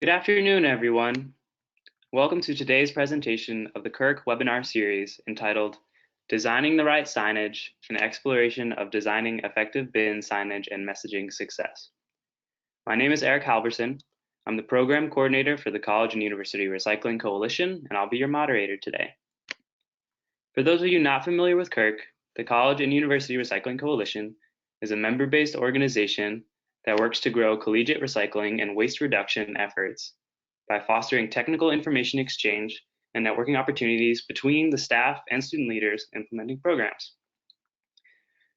Good afternoon, everyone. Welcome to today's presentation of the Kirk webinar series entitled Designing the Right Signage, an Exploration of Designing Effective Bin Signage and Messaging Success. My name is Eric Halverson. I'm the Program Coordinator for the College and University Recycling Coalition, and I'll be your moderator today. For those of you not familiar with Kirk, the College and University Recycling Coalition is a member-based organization that works to grow collegiate recycling and waste reduction efforts by fostering technical information exchange and networking opportunities between the staff and student leaders implementing programs.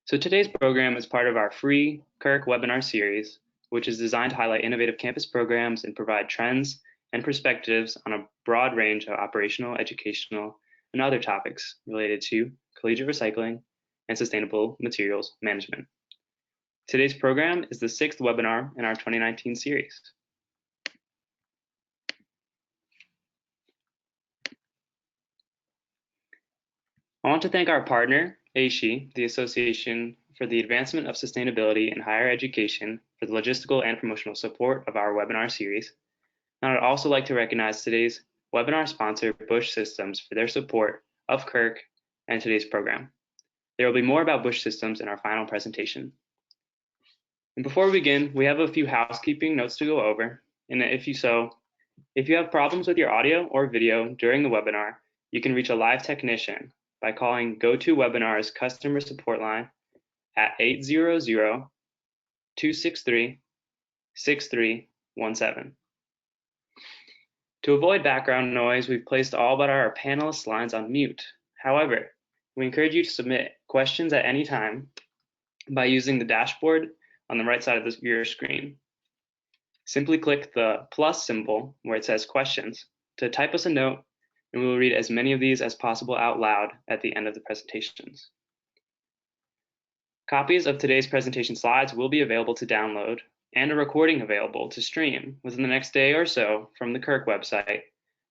So today's program is part of our free Kirk webinar series, which is designed to highlight innovative campus programs and provide trends and perspectives on a broad range of operational, educational, and other topics related to collegiate recycling and sustainable materials management. Today's program is the 6th webinar in our 2019 series. I want to thank our partner, AASHE, the Association for the Advancement of Sustainability in Higher Education, for the logistical and promotional support of our webinar series. And I'd also like to recognize today's webinar sponsor, Busch Systems, for their support of Kirk and today's program. There will be more about Busch Systems in our final presentation. And before we begin, we have a few housekeeping notes to go over. And if you have problems with your audio or video during the webinar, you can reach a live technician by calling GoToWebinar's customer support line at 800-263-6317. To avoid background noise, we've placed all but our panelists' lines on mute. However, we encourage you to submit questions at any time by using the dashboard on the right side of your screen. Simply click the plus symbol where it says questions to type us a note, and we will read as many of these as possible out loud at the end of the presentations. Copies of today's presentation slides will be available to download and a recording available to stream within the next day or so from the Kirk website,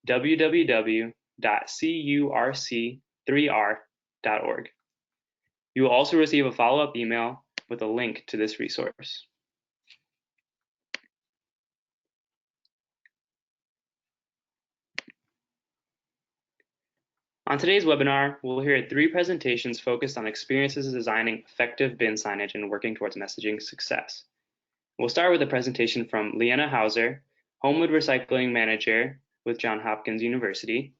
www.curc3r.org. You will also receive a follow-up email with a link to this resource. On today's webinar, we'll hear 3 presentations focused on experiences designing effective bin signage and working towards messaging success. We'll start with a presentation from Leana Houser, Homewood Recycling Manager with Johns Hopkins University.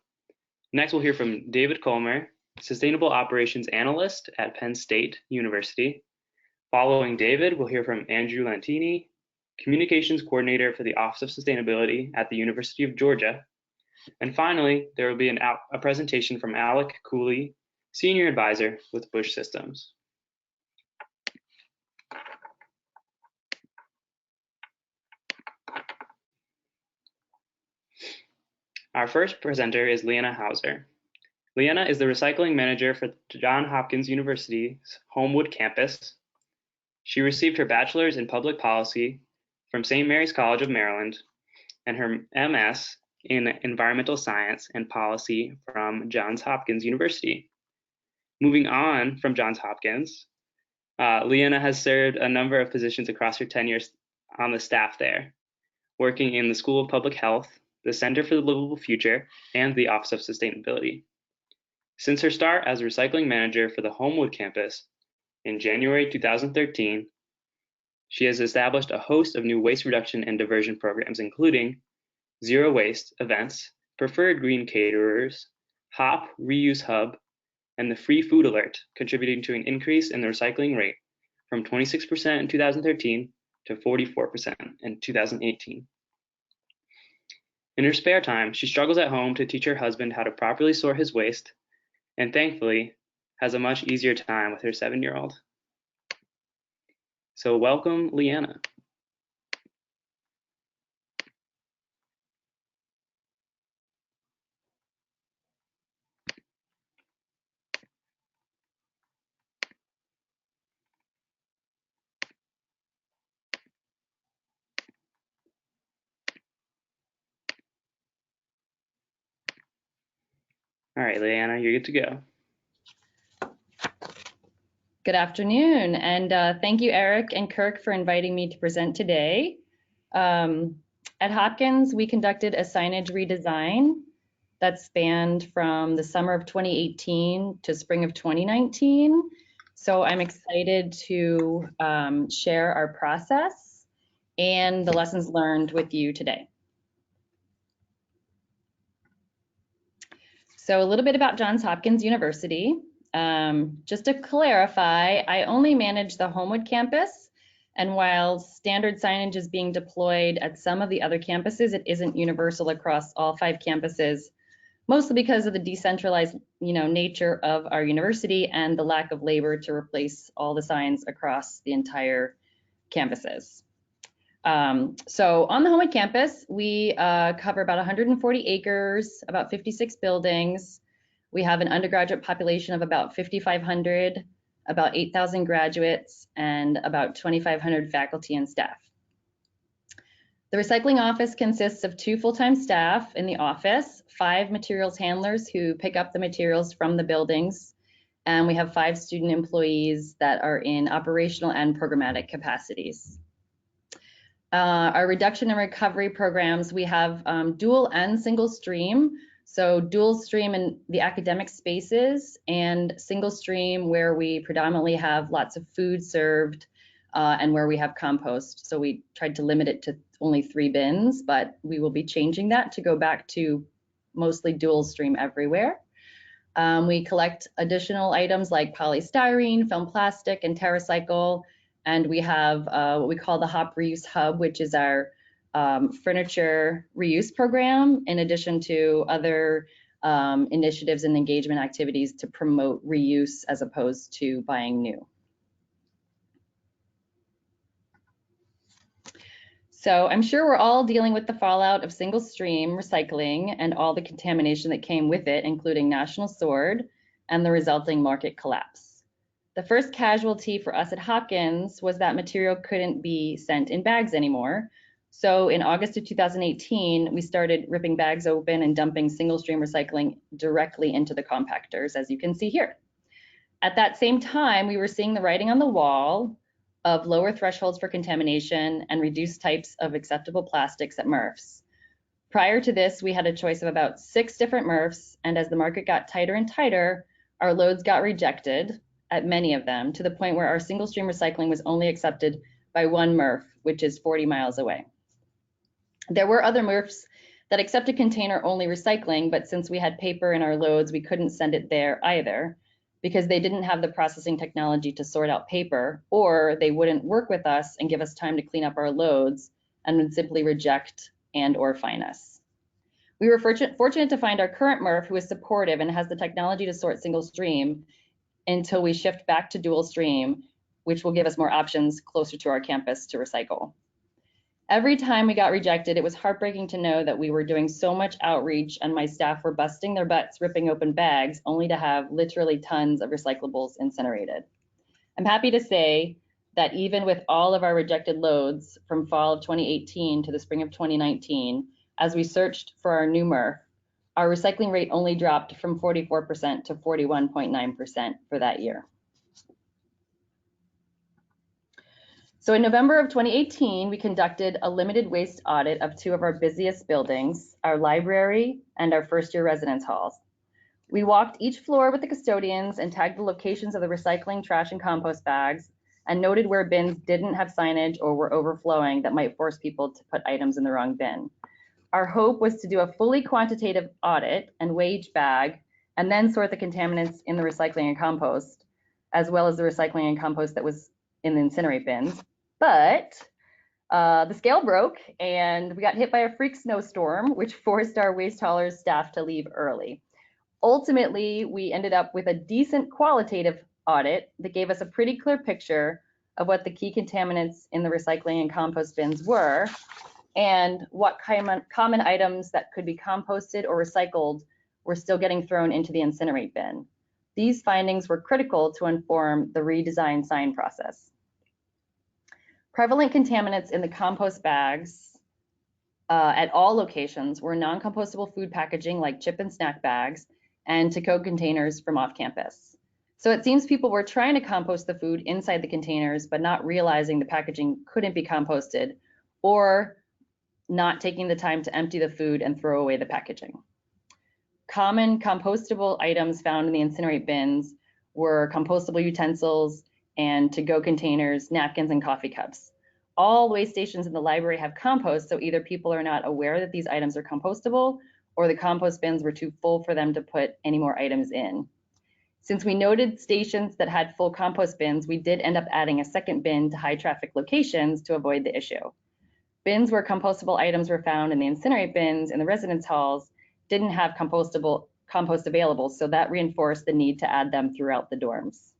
Next, we'll hear from David Cullmer, Sustainable Operations Analyst at Penn State University. Following David, we'll hear from Andrew Lentini, Communications Coordinator for the Office of Sustainability at the University of Georgia. And finally, there will be a presentation from Alec Cooley, Senior Advisor with Busch Systems. Our first presenter is Leana Houser. Leana is the Recycling Manager for Johns Hopkins University's Homewood campus. She received her bachelor's in public policy from St. Mary's College of Maryland and her MS in environmental science and policy from Johns Hopkins University. Moving on from Johns Hopkins, Leana has served a number of positions across her tenure on the staff there, working in the School of Public Health, the Center for the Livable Future, and the Office of Sustainability. Since her start as Recycling Manager for the Homewood campus in January 2013, she has established a host of new waste reduction and diversion programs, including Zero Waste events, Preferred Green Caterers, HOP Reuse Hub, and the Free Food Alert, contributing to an increase in the recycling rate from 26% in 2013 to 44% in 2018. In her spare time, she struggles at home to teach her husband how to properly sort his waste, and thankfully has a much easier time with her 7-year-old. So welcome, Leana. All right, Leana, you're good to go. Good afternoon, and thank you, Eric and Kirk, for inviting me to present today. At Hopkins, we conducted a signage redesign that spanned from the summer of 2018 to spring of 2019. So I'm excited to share our process and the lessons learned with you today. So a little bit about Johns Hopkins University. Just to clarify, I only manage the Homewood campus, and while standard signage is being deployed at some of the other campuses, it isn't universal across all 5 campuses, mostly because of the decentralized, nature of our university and the lack of labor to replace all the signs across the entire campuses. So on the Homewood campus, we cover about 140 acres, about 56 buildings. We have an undergraduate population of about 5,500, about 8,000 graduates, and about 2,500 faculty and staff. The recycling office consists of 2 full-time staff in the office, 5 materials handlers who pick up the materials from the buildings, and we have 5 student employees that are in operational and programmatic capacities. Our reduction and recovery programs, we have dual and single stream. So dual stream in the academic spaces and single stream where we predominantly have lots of food served and where we have compost. So we tried to limit it to only 3 bins, but we will be changing that to go back to mostly dual stream everywhere. We collect additional items like polystyrene, film plastic, and TerraCycle. And we have what we call the Hop Reuse Hub, which is our furniture reuse program, in addition to other initiatives and engagement activities to promote reuse as opposed to buying new. So I'm sure we're all dealing with the fallout of single stream recycling and all the contamination that came with it, including National Sword and the resulting market collapse. The first casualty for us at Hopkins was that material couldn't be sent in bags anymore. So in August of 2018, we started ripping bags open and dumping single stream recycling directly into the compactors, as you can see here. At that same time, we were seeing the writing on the wall of lower thresholds for contamination and reduced types of acceptable plastics at MRFs. Prior to this, we had a choice of about 6 different MRFs, and as the market got tighter and tighter, our loads got rejected at many of them, to the point where our single stream recycling was only accepted by 1 MRF, which is 40 miles away. There were other MRFs that accepted container only recycling, but since we had paper in our loads, we couldn't send it there either because they didn't have the processing technology to sort out paper, or they wouldn't work with us and give us time to clean up our loads and would simply reject and or fine us. We were fortunate to find our current MRF who is supportive and has the technology to sort single stream until we shift back to dual stream, which will give us more options closer to our campus to recycle. Every time we got rejected, it was heartbreaking to know that we were doing so much outreach and my staff were busting their butts ripping open bags only to have literally tons of recyclables incinerated. I'm happy to say that even with all of our rejected loads from fall of 2018 to the spring of 2019, as we searched for our new MRF, our recycling rate only dropped from 44% to 41.9% for that year. So in November of 2018, we conducted a limited waste audit of 2 of our busiest buildings, our library and our first-year residence halls. We walked each floor with the custodians and tagged the locations of the recycling, trash, and compost bags, and noted where bins didn't have signage or were overflowing that might force people to put items in the wrong bin. Our hope was to do a fully quantitative audit and weigh each bag, and then sort the contaminants in the recycling and compost, as well as the recycling and compost that was in the incinerate bins. But the scale broke, and we got hit by a freak snowstorm, which forced our waste haulers staff to leave early. Ultimately, we ended up with a decent qualitative audit that gave us a pretty clear picture of what the key contaminants in the recycling and compost bins were, and what common items that could be composted or recycled were still getting thrown into the incinerate bin. These findings were critical to inform the redesigned sign process. Prevalent contaminants in the compost bags at all locations were non-compostable food packaging like chip and snack bags and to-go containers from off-campus. So it seems people were trying to compost the food inside the containers, but not realizing the packaging couldn't be composted, or not taking the time to empty the food and throw away the packaging. Common compostable items found in the incinerate bins were compostable utensils and to-go containers, napkins, and coffee cups. All waste stations in the library have compost, so either people are not aware that these items are compostable, or the compost bins were too full for them to put any more items in. Since we noted stations that had full compost bins, we did end up adding a second bin to high traffic locations to avoid the issue. Bins where compostable items were found in the incinerate bins in the residence halls didn't have compost available, so that reinforced the need to add them throughout the dorms.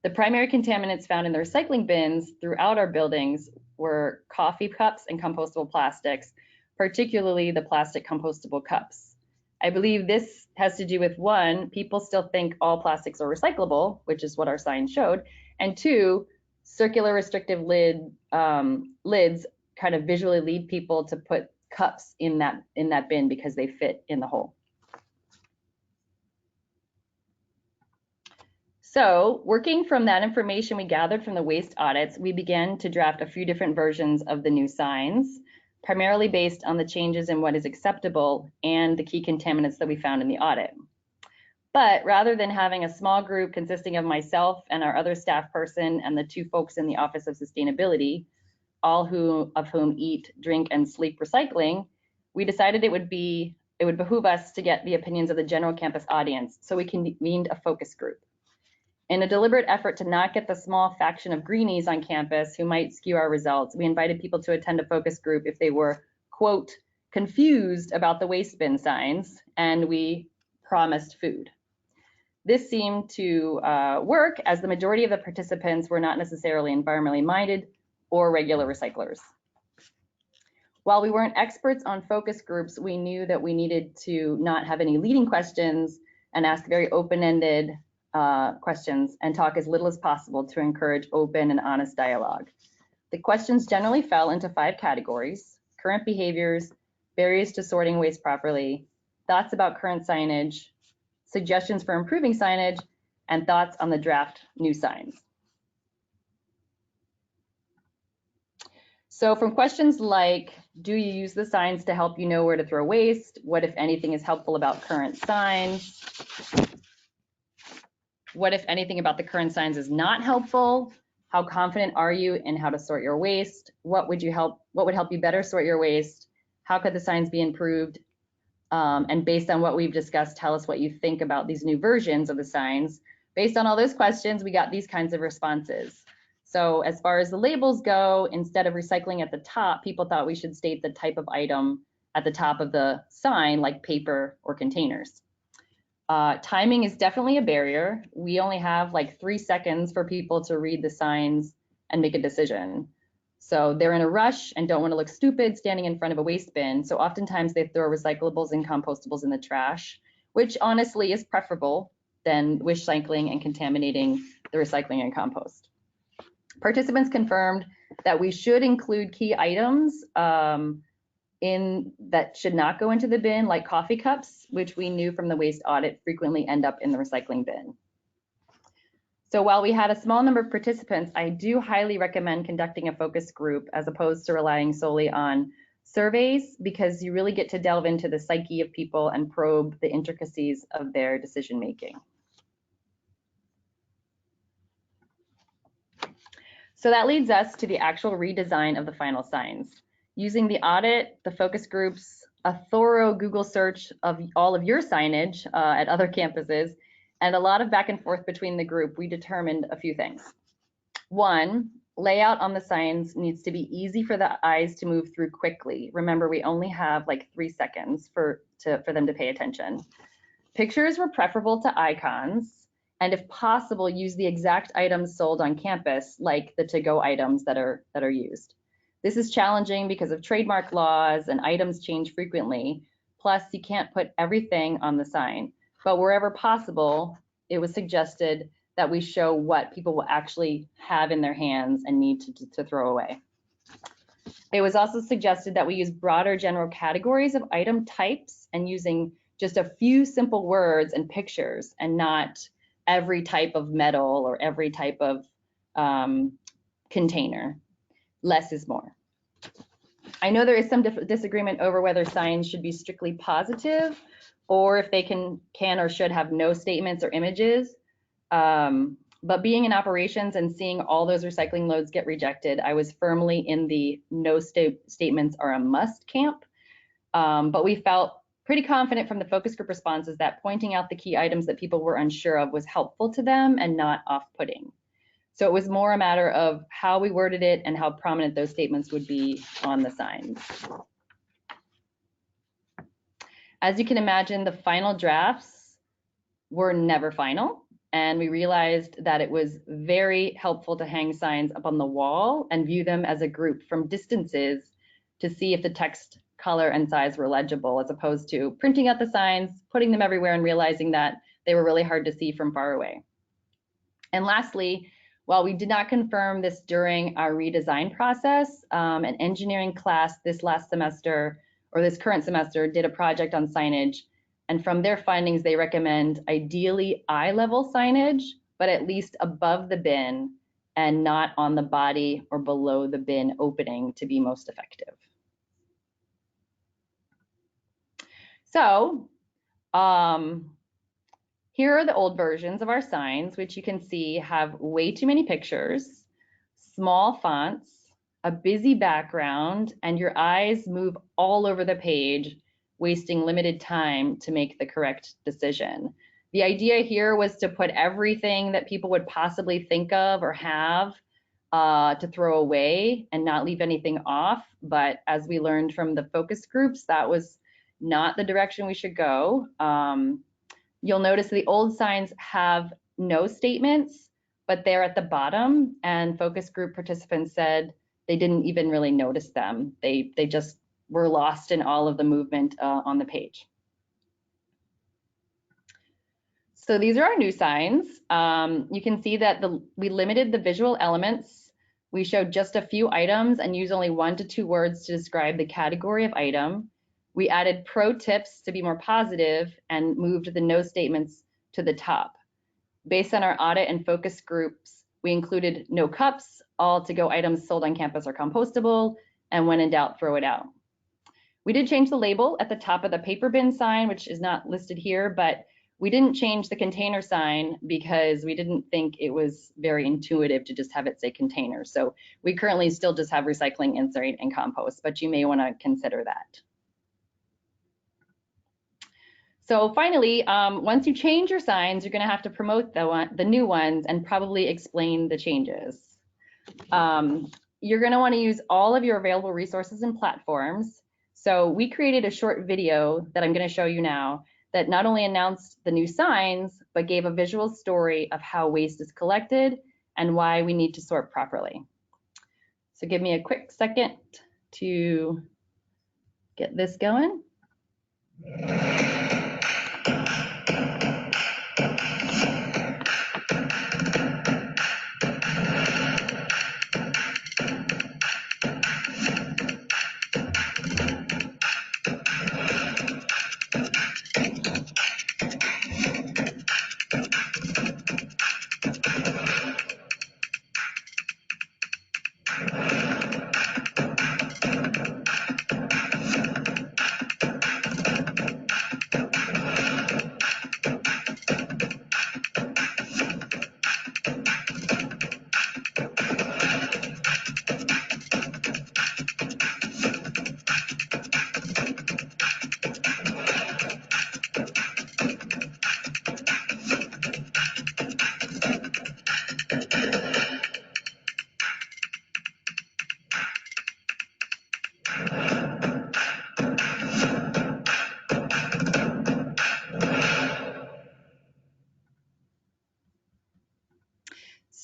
The primary contaminants found in the recycling bins throughout our buildings were coffee cups and compostable plastics, particularly the plastic compostable cups. I believe this has to do with, one, people still think all plastics are recyclable, which is what our sign showed, and two, circular restrictive lids kind of visually lead people to put cups in that bin because they fit in the hole. So, working from that information we gathered from the waste audits, we began to draft a few different versions of the new signs, primarily based on the changes in what is acceptable and the key contaminants that we found in the audit. But rather than having a small group consisting of myself and our other staff person and the two folks in the Office of Sustainability, all of whom eat, drink, and sleep recycling, we decided it would behoove us to get the opinions of the general campus audience, so we convened a focus group. In a deliberate effort to not get the small faction of greenies on campus who might skew our results, we invited people to attend a focus group if they were, quote, confused about the waste bin signs, and we promised food. This seemed to work, as the majority of the participants were not necessarily environmentally minded or regular recyclers. While we weren't experts on focus groups, we knew that we needed to not have any leading questions and ask very open-ended questions and talk as little as possible to encourage open and honest dialogue. The questions generally fell into 5 categories: current behaviors, barriers to sorting waste properly, thoughts about current signage, suggestions for improving signage, and thoughts on the draft new signs. So from questions like, do you use the signs to help you know where to throw waste? What, if anything, is helpful about current signs? What, if anything, about the current signs is not helpful? How confident are you in how to sort your waste? What would help you better sort your waste? How could the signs be improved? And based on what we've discussed, tell us what you think about these new versions of the signs. Based on all those questions, we got these kinds of responses. So as far as the labels go, instead of recycling at the top, people thought we should state the type of item at the top of the sign, like paper or containers. Timing is definitely a barrier. We only have like 3 seconds for people to read the signs and make a decision. So they're in a rush and don't want to look stupid standing in front of a waste bin. So oftentimes they throw recyclables and compostables in the trash, which honestly is preferable than wish cycling and contaminating the recycling and compost. Participants confirmed that we should include key items that should not go into the bin, like coffee cups, which we knew from the waste audit frequently end up in the recycling bin. So while we had a small number of participants, I do highly recommend conducting a focus group as opposed to relying solely on surveys, because you really get to delve into the psyche of people and probe the intricacies of their decision making. So that leads us to the actual redesign of the final signs. Using the audit, the focus groups, a thorough Google search of all of your signage at other campuses, and a lot of back and forth between the group, we determined a few things. 1, layout on the signs needs to be easy for the eyes to move through quickly. Remember, we only have like 3 seconds for them to pay attention. Pictures were preferable to icons, and if possible, use the exact items sold on campus, like the to-go items that are used. This is challenging because of trademark laws and items change frequently. Plus, you can't put everything on the sign. But wherever possible, it was suggested that we show what people will actually have in their hands and need to throw away. It was also suggested that we use broader general categories of item types and using just a few simple words and pictures, and not every type of metal or every type of container. Less is more. I know there is some disagreement over whether signs should be strictly positive or if they can or should have no statements or images. But being in operations and seeing all those recycling loads get rejected, I was firmly in the no statements are a must camp. But we felt pretty confident from the focus group responses that pointing out the key items that people were unsure of was helpful to them and not off-putting. So it was more a matter of how we worded it and how prominent those statements would be on the signs. As you can imagine, the final drafts were never final, and we realized that it was very helpful to hang signs up on the wall and view them as a group from distances to see if the text, color, and size were legible, as opposed to printing out the signs, putting them everywhere, and realizing that they were really hard to see from far away. And lastly, while we did not confirm this during our redesign process, an engineering class this current semester did a project on signage, and from their findings, they recommend ideally eye-level signage, but at least above the bin and not on the body or below the bin opening to be most effective. So, here are the old versions of our signs, which you can see have way too many pictures, small fonts, a busy background, and your eyes move all over the page, wasting limited time to make the correct decision. The idea here was to put everything that people would possibly think of or have to throw away and not leave anything off. But as we learned from the focus groups, that was not the direction we should go. You'll notice the old signs have no statements, but they're at the bottom, and focus group participants said they didn't even really notice them. They just were lost in all of the movement on the page. So these are our new signs. You can see that we limited the visual elements. We showed just a few items and used only 1 to 2 words to describe the category of item. We added pro tips to be more positive and moved the no statements to the top. Based on our audit and focus groups, we included no cups, all to-go items sold on campus are compostable, and when in doubt, throw it out. We did change the label at the top of the paper bin sign, which is not listed here, but we didn't change the container sign because we didn't think it was very intuitive to just have it say container. So we currently still just have recycling, incinerate, and compost, but you may want to consider that. So finally, once you change your signs, you're going to have to promote the new ones and probably explain the changes. You're going to want to use all of your available resources and platforms. So we created a short video that I'm going to show you now that not only announced the new signs, but gave a visual story of how waste is collected and why we need to sort properly. So give me a quick second to get this going.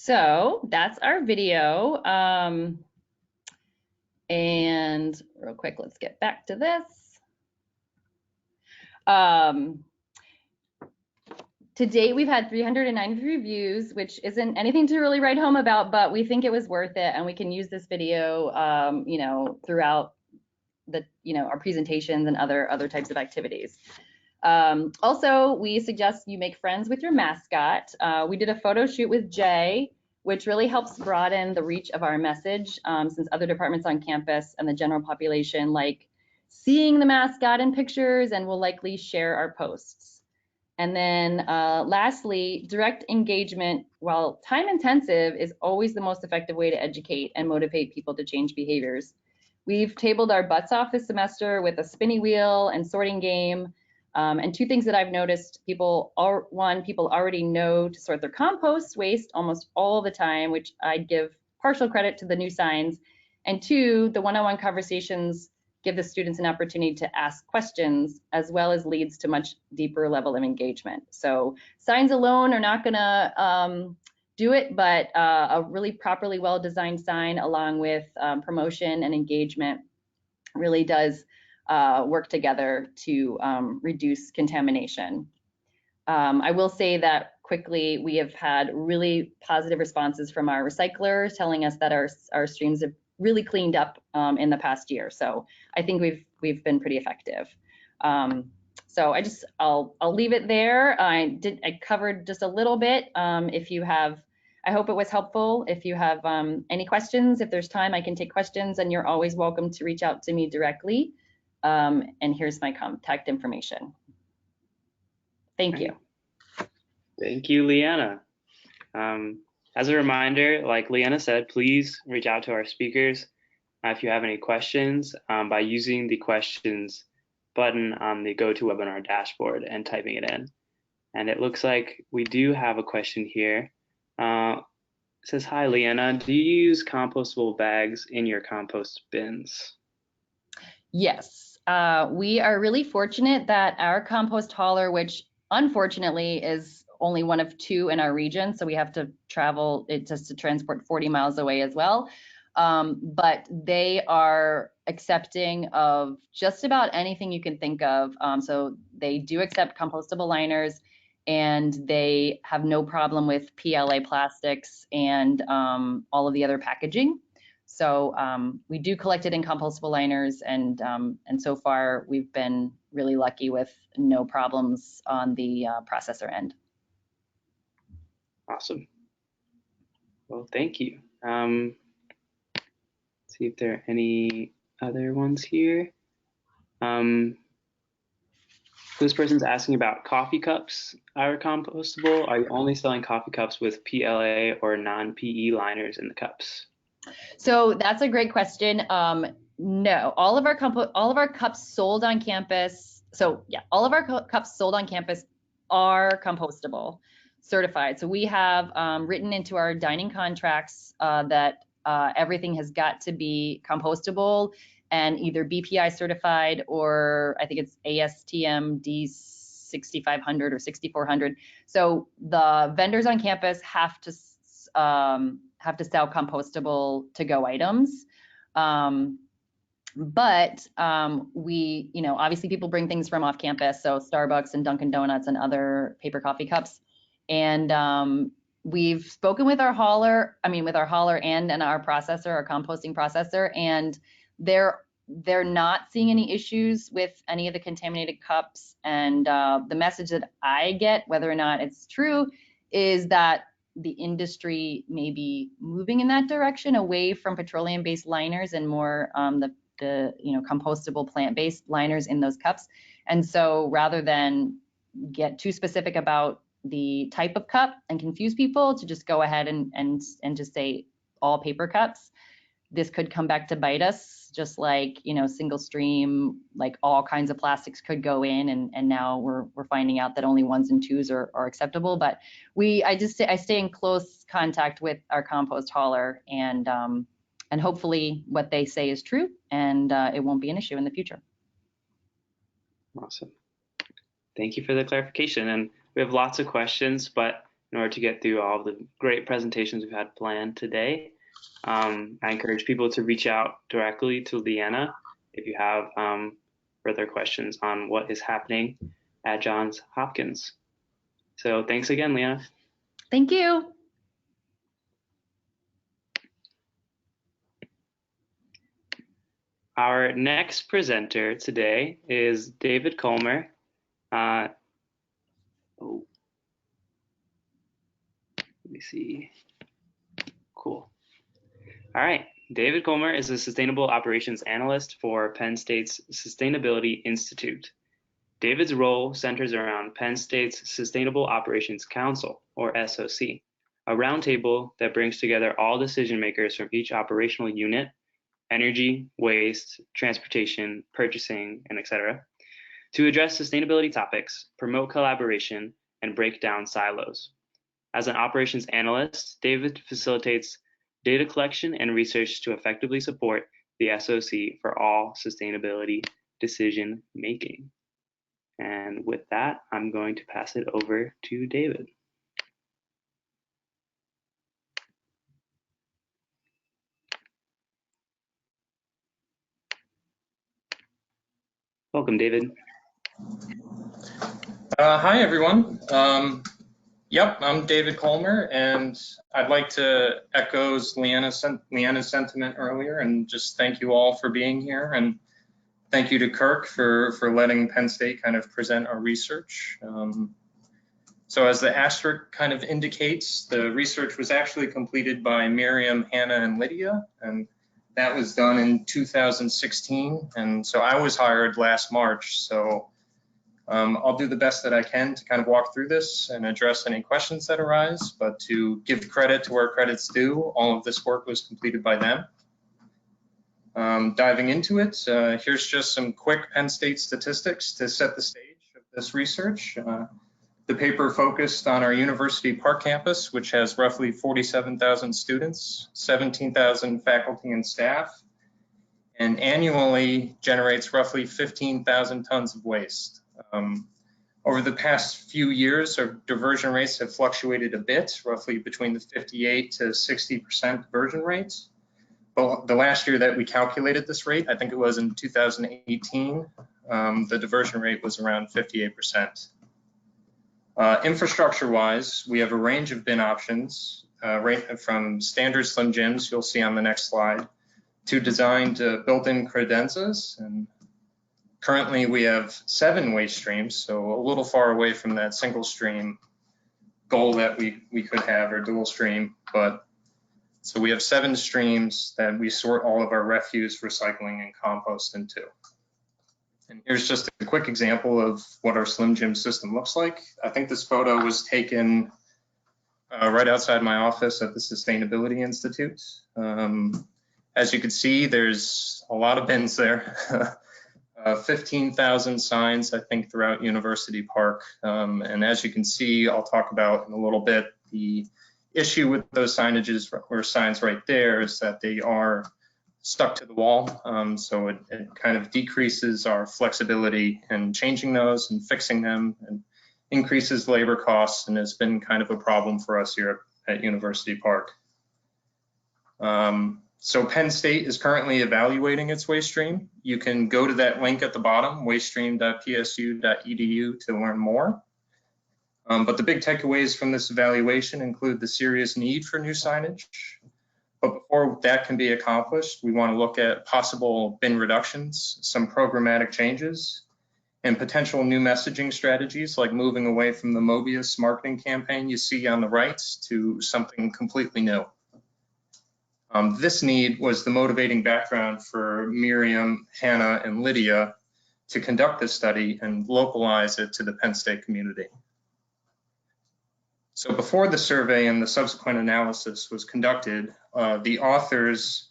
So that's our video. And real quick, let's get back to this. To date, we've had 393 views, which isn't anything to really write home about, but we think it was worth it, and we can use this video, throughout the, our presentations and other types of activities. Also, we suggest you make friends with your mascot. We did a photo shoot with Jay which really helps broaden the reach of our message, since other departments on campus and the general population like seeing the mascot in pictures and will likely share our posts. And then lastly, direct engagement, while time intensive, is always the most effective way to educate and motivate people to change behaviors. We've tabled our butts off this semester with a spinny wheel and sorting game. And two things that I've noticed, people already know to sort their compost waste almost all the time, which I'd give partial credit to the new signs. And two, the one-on-one conversations give the students an opportunity to ask questions, as well as leads to much deeper level of engagement. So signs alone are not gonna do it, but a really properly well-designed sign along with promotion and engagement really does work together to reduce contamination. I will say that quickly, we have had really positive responses from our recyclers telling us that our streams have really cleaned up in the past year. So I think we've been pretty effective. So I'll leave it there. I covered just a little bit. I hope it was helpful. If you have any questions, if there's time, I can take questions, and you're always welcome to reach out to me directly. And here's my contact information. Thank you. Thank you, Leana. As a reminder, like Leana said, please reach out to our speakers if you have any questions by using the questions button on the GoToWebinar dashboard and typing it in. And it looks like we do have a question here. It says, hi, Leana, do you use compostable bags in your compost bins? Yes, we are really fortunate that our compost hauler, which unfortunately is only one of two in our region, so we have to travel it just to transport 40 miles away as well. But they are accepting of just about anything you can think of. So they do accept compostable liners, and they have no problem with PLA plastics and all of the other packaging. So we do collect it in compostable liners, and so far we've been really lucky with no problems on the processor end. Awesome. Well, thank you. Let's see if there are any other ones here. This person's asking about coffee cups are compostable. Are you only selling coffee cups with PLA or non-PE liners in the cups? So that's a great question. No, all of our cups sold on campus. So yeah, all of our cups sold on campus are compostable, certified. So we have written into our dining contracts that everything has got to be compostable and either BPI certified, or I think it's ASTM D6500 or 6400. So the vendors on campus have to sell compostable to-go items. But we, obviously people bring things from off campus, so Starbucks and Dunkin' Donuts and other paper coffee cups. And we've spoken with our hauler, and our processor, our composting processor, and they're not seeing any issues with any of the contaminated cups. And the message that I get, whether or not it's true, is that the industry may be moving in that direction, away from petroleum-based liners and more the compostable plant-based liners in those cups. And so rather than get too specific about the type of cup and confuse people, to just go ahead and just say all paper cups, this could come back to bite us, just like, single stream, like all kinds of plastics could go in, and now we're finding out that only ones and twos are acceptable. But I stay in close contact with our compost hauler, and hopefully what they say is true, and it won't be an issue in the future. Awesome. Thank you for the clarification. And we have lots of questions, but in order to get through all the great presentations we've had planned today, I encourage people to reach out directly to Leana if you have further questions on what is happening at Johns Hopkins. So thanks again, Leana. Thank you. Our next presenter today is David Cullmer. Let me see. Cool. All right. David Cullmer is a Sustainable Operations Analyst for Penn State's Sustainability Institute. David's role centers around Penn State's Sustainable Operations Council, or SOC, a roundtable that brings together all decision makers from each operational unit, energy, waste, transportation, purchasing, and etc., to address sustainability topics, promote collaboration, and break down silos. As an operations analyst, David facilitates data collection and research to effectively support the SOC for all sustainability decision making. And with that, I'm going to pass it over to David. Welcome, David. Hi, everyone. Yep, I'm David Cullmer, and I'd like to echo Leana's sentiment earlier and just thank you all for being here, and thank you to Kirk for letting Penn State kind of present our research. So as the asterisk kind of indicates, the research was actually completed by Miriam, Hannah, and Lydia, and that was done in 2016. And so I was hired last March. So I'll do the best that I can to kind of walk through this and address any questions that arise, but to give credit to where credit's due, all of this work was completed by them. Diving into it, here's just some quick Penn State statistics to set the stage of this research. The paper focused on our University Park campus, which has roughly 47,000 students, 17,000 faculty and staff, and annually generates roughly 15,000 tons of waste. Over the past few years, our diversion rates have fluctuated a bit, roughly between the 58 to 60% diversion rates. But the last year that we calculated this rate, I think it was in 2018, the diversion rate was around 58%. Infrastructure-wise, we have a range of bin options, right from standard slim gyms, you'll see on the next slide, to designed built-in credenzas. And currently we have 7 waste streams, so a little far away from that single stream goal that we could have, or dual stream. But so we have 7 streams that we sort all of our refuse, recycling, and compost into. And here's just a quick example of what our Slim Gym system looks like. I think this photo was taken right outside my office at the Sustainability Institute. As you can see, there's a lot of bins there. 15,000 signs, I think, throughout University Park. And as you can see, I'll talk about in a little bit, the issue with those signages or signs right there is that they are stuck to the wall. So it kind of decreases our flexibility in changing those and fixing them, and increases labor costs, and has been kind of a problem for us here at University Park. So Penn State is currently evaluating its waste stream. You can go to that link at the bottom, wastestream.psu.edu, to learn more. But the big takeaways from this evaluation include the serious need for new signage. But before that can be accomplished, we want to look at possible bin reductions, some programmatic changes, and potential new messaging strategies, like moving away from the Mobius marketing campaign you see on the right to something completely new. This need was the motivating background for Miriam, Hannah, and Lydia to conduct this study and localize it to the Penn State community. So before the survey and the subsequent analysis was conducted, the authors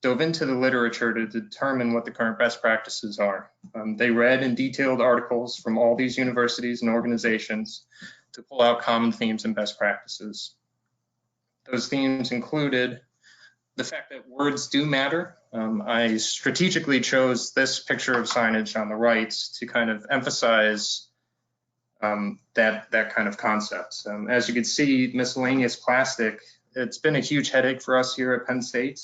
dove into the literature to determine what the current best practices are. They read and detailed articles from all these universities and organizations to pull out common themes and best practices. Those themes included the fact that words do matter. I strategically chose this picture of signage on the right to kind of emphasize that kind of concept. As you can see, miscellaneous plastic, it's been a huge headache for us here at Penn State.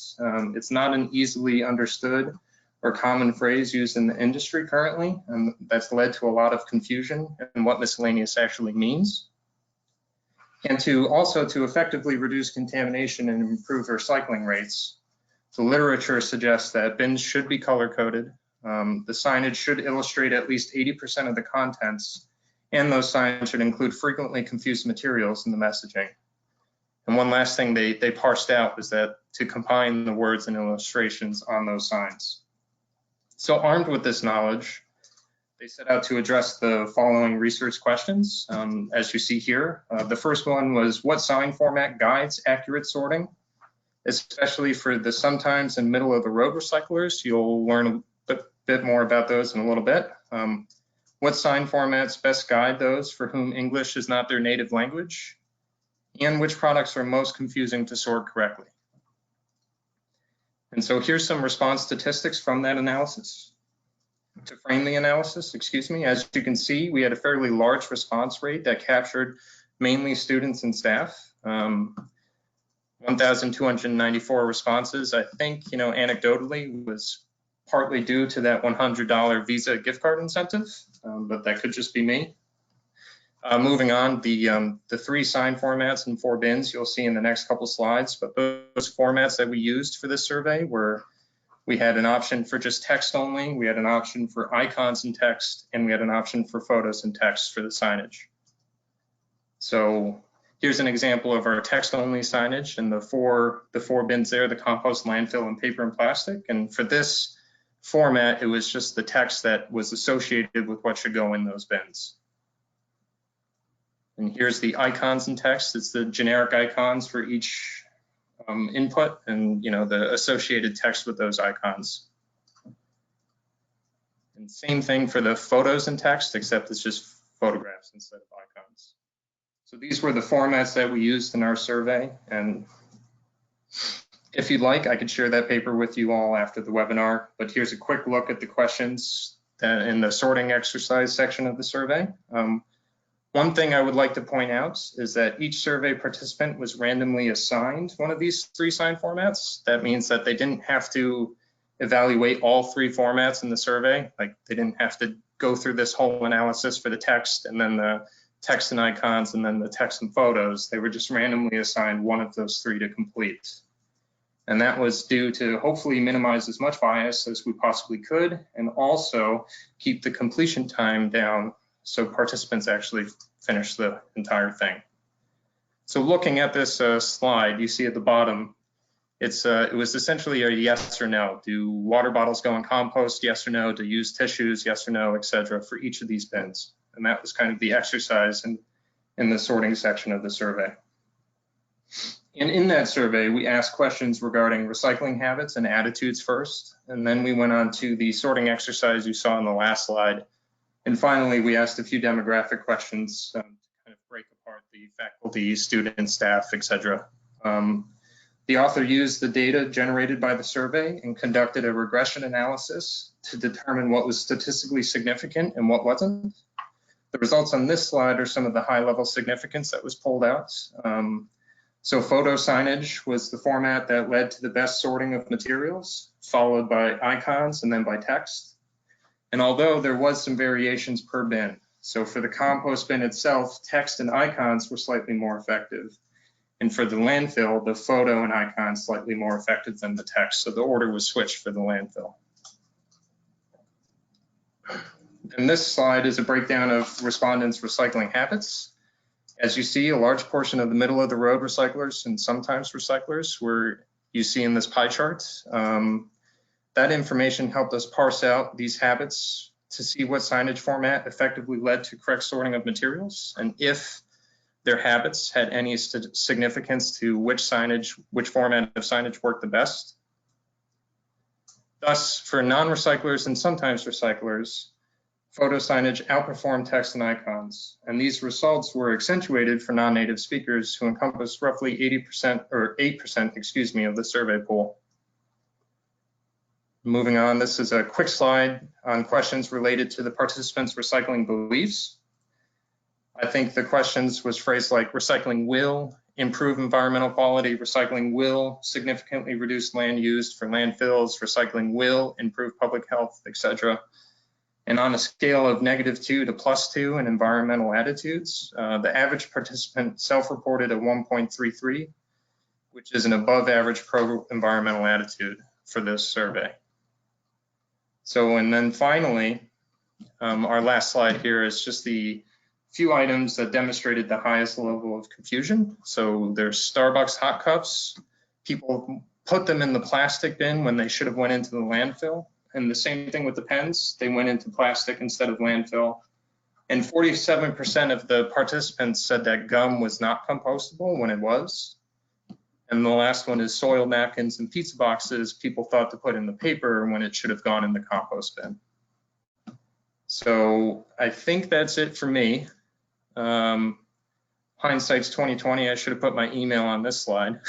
It's not an easily understood or common phrase used in the industry currently, and that's led to a lot of confusion in what miscellaneous actually means. And also to effectively reduce contamination and improve recycling rates, the literature suggests that bins should be color-coded. The signage should illustrate at least 80% of the contents, and those signs should include frequently confused materials in the messaging. And one last thing they parsed out was that to combine the words and illustrations on those signs. So armed with this knowledge, they set out to address the following research questions. As you see here, the first one was, what sign format guides accurate sorting? Especially for the sometimes and middle of the road recyclers. You'll learn a bit more about those in a little bit. What sign formats best guide those for whom English is not their native language? And which products are most confusing to sort correctly? And so here's some response statistics from that analysis. To frame the analysis, as you can see, we had a fairly large response rate that captured mainly students and staff. 1,294 responses, I think, anecdotally was partly due to that $100 Visa gift card incentive, but that could just be me. Moving on, the 3 sign formats and 4 bins you'll see in the next couple slides, but those formats that we used for this survey were, we had an option for just text only, we had an option for icons and text, and we had an option for photos and text for the signage. So here's an example of our text only signage and the four bins there, the compost, landfill, and paper and plastic. And for this format, it was just the text that was associated with what should go in those bins. And here's the icons and text. It's the generic icons for each input and the associated text with those icons. And same thing for the photos and text, except it's just photographs instead of icons. So these were the formats that we used in our survey. And if you'd like, I could share that paper with you all after the webinar, but here's a quick look at the questions in the sorting exercise section of the survey. One thing I would like to point out is that each survey participant was randomly assigned one of these 3 sign formats. That means that they didn't have to evaluate all 3 formats in the survey. Like, they didn't have to go through this whole analysis for the text and then the text and icons and then the text and photos. They were just randomly assigned one of those 3 to complete. And that was due to hopefully minimize as much bias as we possibly could and also keep the completion time down so participants actually finish the entire thing. So looking at this slide, you see at the bottom, it was essentially a yes or no. Do water bottles go in compost? Yes or no. To use tissues? Yes or no, etc. for each of these bins. And that was kind of the exercise in the sorting section of the survey. And in that survey, we asked questions regarding recycling habits and attitudes first, and then we went on to the sorting exercise you saw on the last slide. And finally, we asked a few demographic questions to kind of break apart the faculty, students, staff, etc. The author used the data generated by the survey and conducted a regression analysis to determine what was statistically significant and what wasn't. The results on this slide are some of the high-level significance that was pulled out. So photo signage was the format that led to the best sorting of materials, followed by icons and then by text. And although there was some variations per bin, so for the compost bin itself, text and icons were slightly more effective. And for the landfill, the photo and icons slightly more effective than the text. So the order was switched for the landfill. And this slide is a breakdown of respondents' recycling habits. As you see, a large portion of the middle of the road recyclers and sometimes recyclers were you see in this pie chart. That information helped us parse out these habits to see what signage format effectively led to correct sorting of materials and if their habits had any significance to which format of signage worked the best. Thus, for non-recyclers and sometimes recyclers, photo signage outperformed text and icons, and these results were accentuated for non-native speakers who encompassed roughly 80% or 8%, of the survey pool. Moving on, this is a quick slide on questions related to the participants' recycling beliefs. I think the questions was phrased like recycling will improve environmental quality, recycling will significantly reduce land used for landfills, recycling will improve public health, etc. And on a scale of -2 to +2 in environmental attitudes, the average participant self-reported a 1.33, which is an above average pro-environmental attitude for this survey. So, and then finally, our last slide here is just the few items that demonstrated the highest level of confusion. So there's Starbucks hot cups. People put them in the plastic bin when they should have went into the landfill. And the same thing with the pens. They went into plastic instead of landfill. And 47% of the participants said that gum was not compostable when it was. And the last one is soiled napkins and pizza boxes. People thought to put in the paper when it should have gone in the compost bin. So I think that's it for me. Hindsight's 2020. I should have put my email on this slide.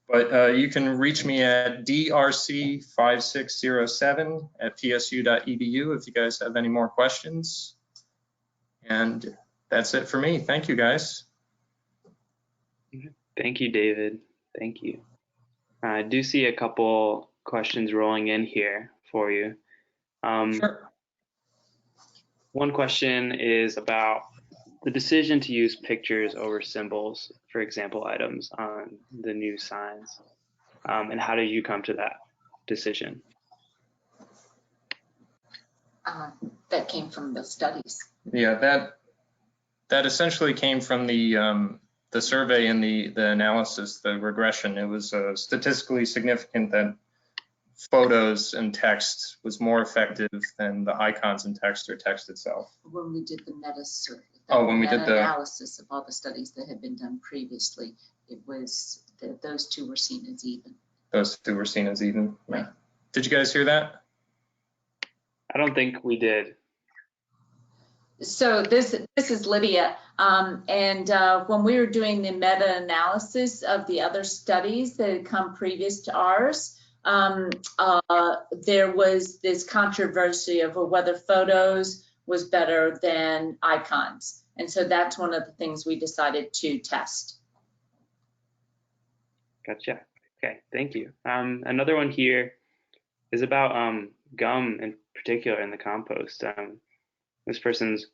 But you can reach me at drc5607@psu.edu if you guys have any more questions. And that's it for me. Thank you, guys. Thank you, David. Thank you. I do see a couple questions rolling in here for you. Sure. One question is about the decision to use pictures over symbols for example items on the new signs. And how did you come to that decision? That came from the studies. Yeah, that essentially came from the survey and the analysis, the regression. It was statistically significant that photos and text was more effective than the icons and text or text itself. When we did the meta survey, when we did the analysis of all the studies that had been done previously, it was those two were seen as even. Those two were seen as even. Right. Did you guys hear that? I don't think we did. So this is Lydia, and when we were doing the meta-analysis of the other studies that had come previous to ours, there was this controversy over whether photos was better than icons, and so that's one of the things we decided to test. Gotcha. Okay, thank you. Another one here is about gum in particular in the compost. This person's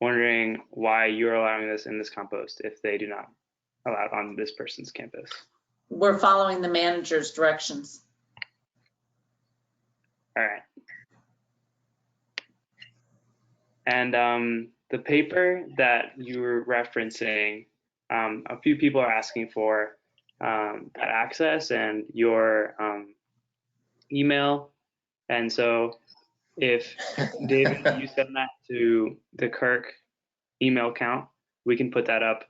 wondering why you're allowing this in this compost if they do not allow it on this person's campus. We're following the manager's directions. All right. And the paper that you were referencing, a few people are asking for that access and your email. And so if David, you send that to the Kirk email account, we can put that up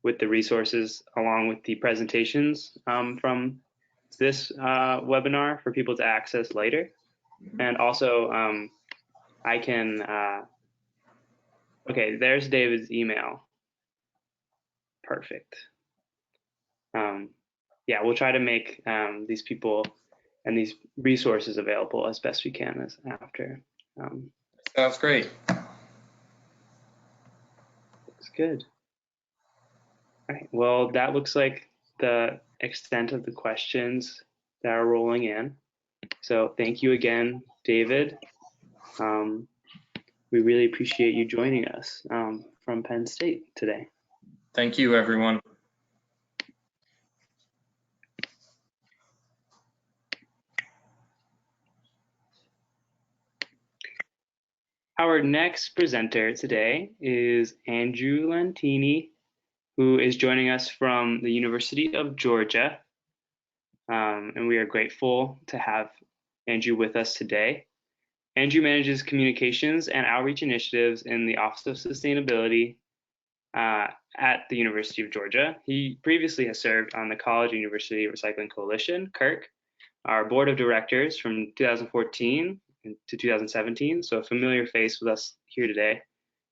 with the resources along with the presentations from this webinar for people to access later. And also I can, okay, there's David's email. Perfect. Yeah, we'll try to make these people and these resources available as best we can as after. Sounds great. Looks good. All right, well, that looks like the extent of the questions that are rolling in. So thank you again, David. We really appreciate you joining us from Penn State today. Thank you, everyone. Our next presenter today is Andrew Lentini, who is joining us from the University of Georgia. And we are grateful to have Andrew with us today. Andrew manages communications and outreach initiatives in the Office of Sustainability at the University of Georgia. He previously has served on the College and University Recycling Coalition, CURC, our board of directors from 2014 to 2017, so a familiar face with us here today,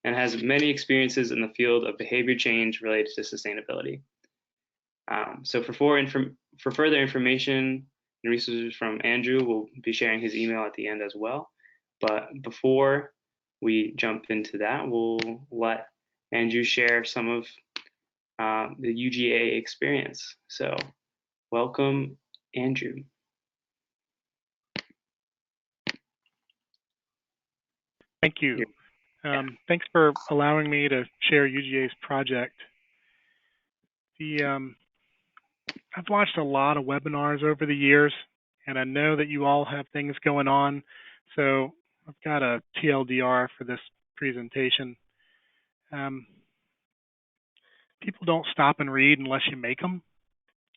and has many experiences in the field of behavior change related to sustainability. So for further information and resources from Andrew, we'll be sharing his email at the end as well. But before we jump into that, we'll let Andrew share some of the UGA experience. So welcome, Andrew. Thank you. Thanks for allowing me to share UGA's project. I've watched a lot of webinars over the years, and I know that you all have things going on. So I've got a TLDR for this presentation. People don't stop and read unless you make them,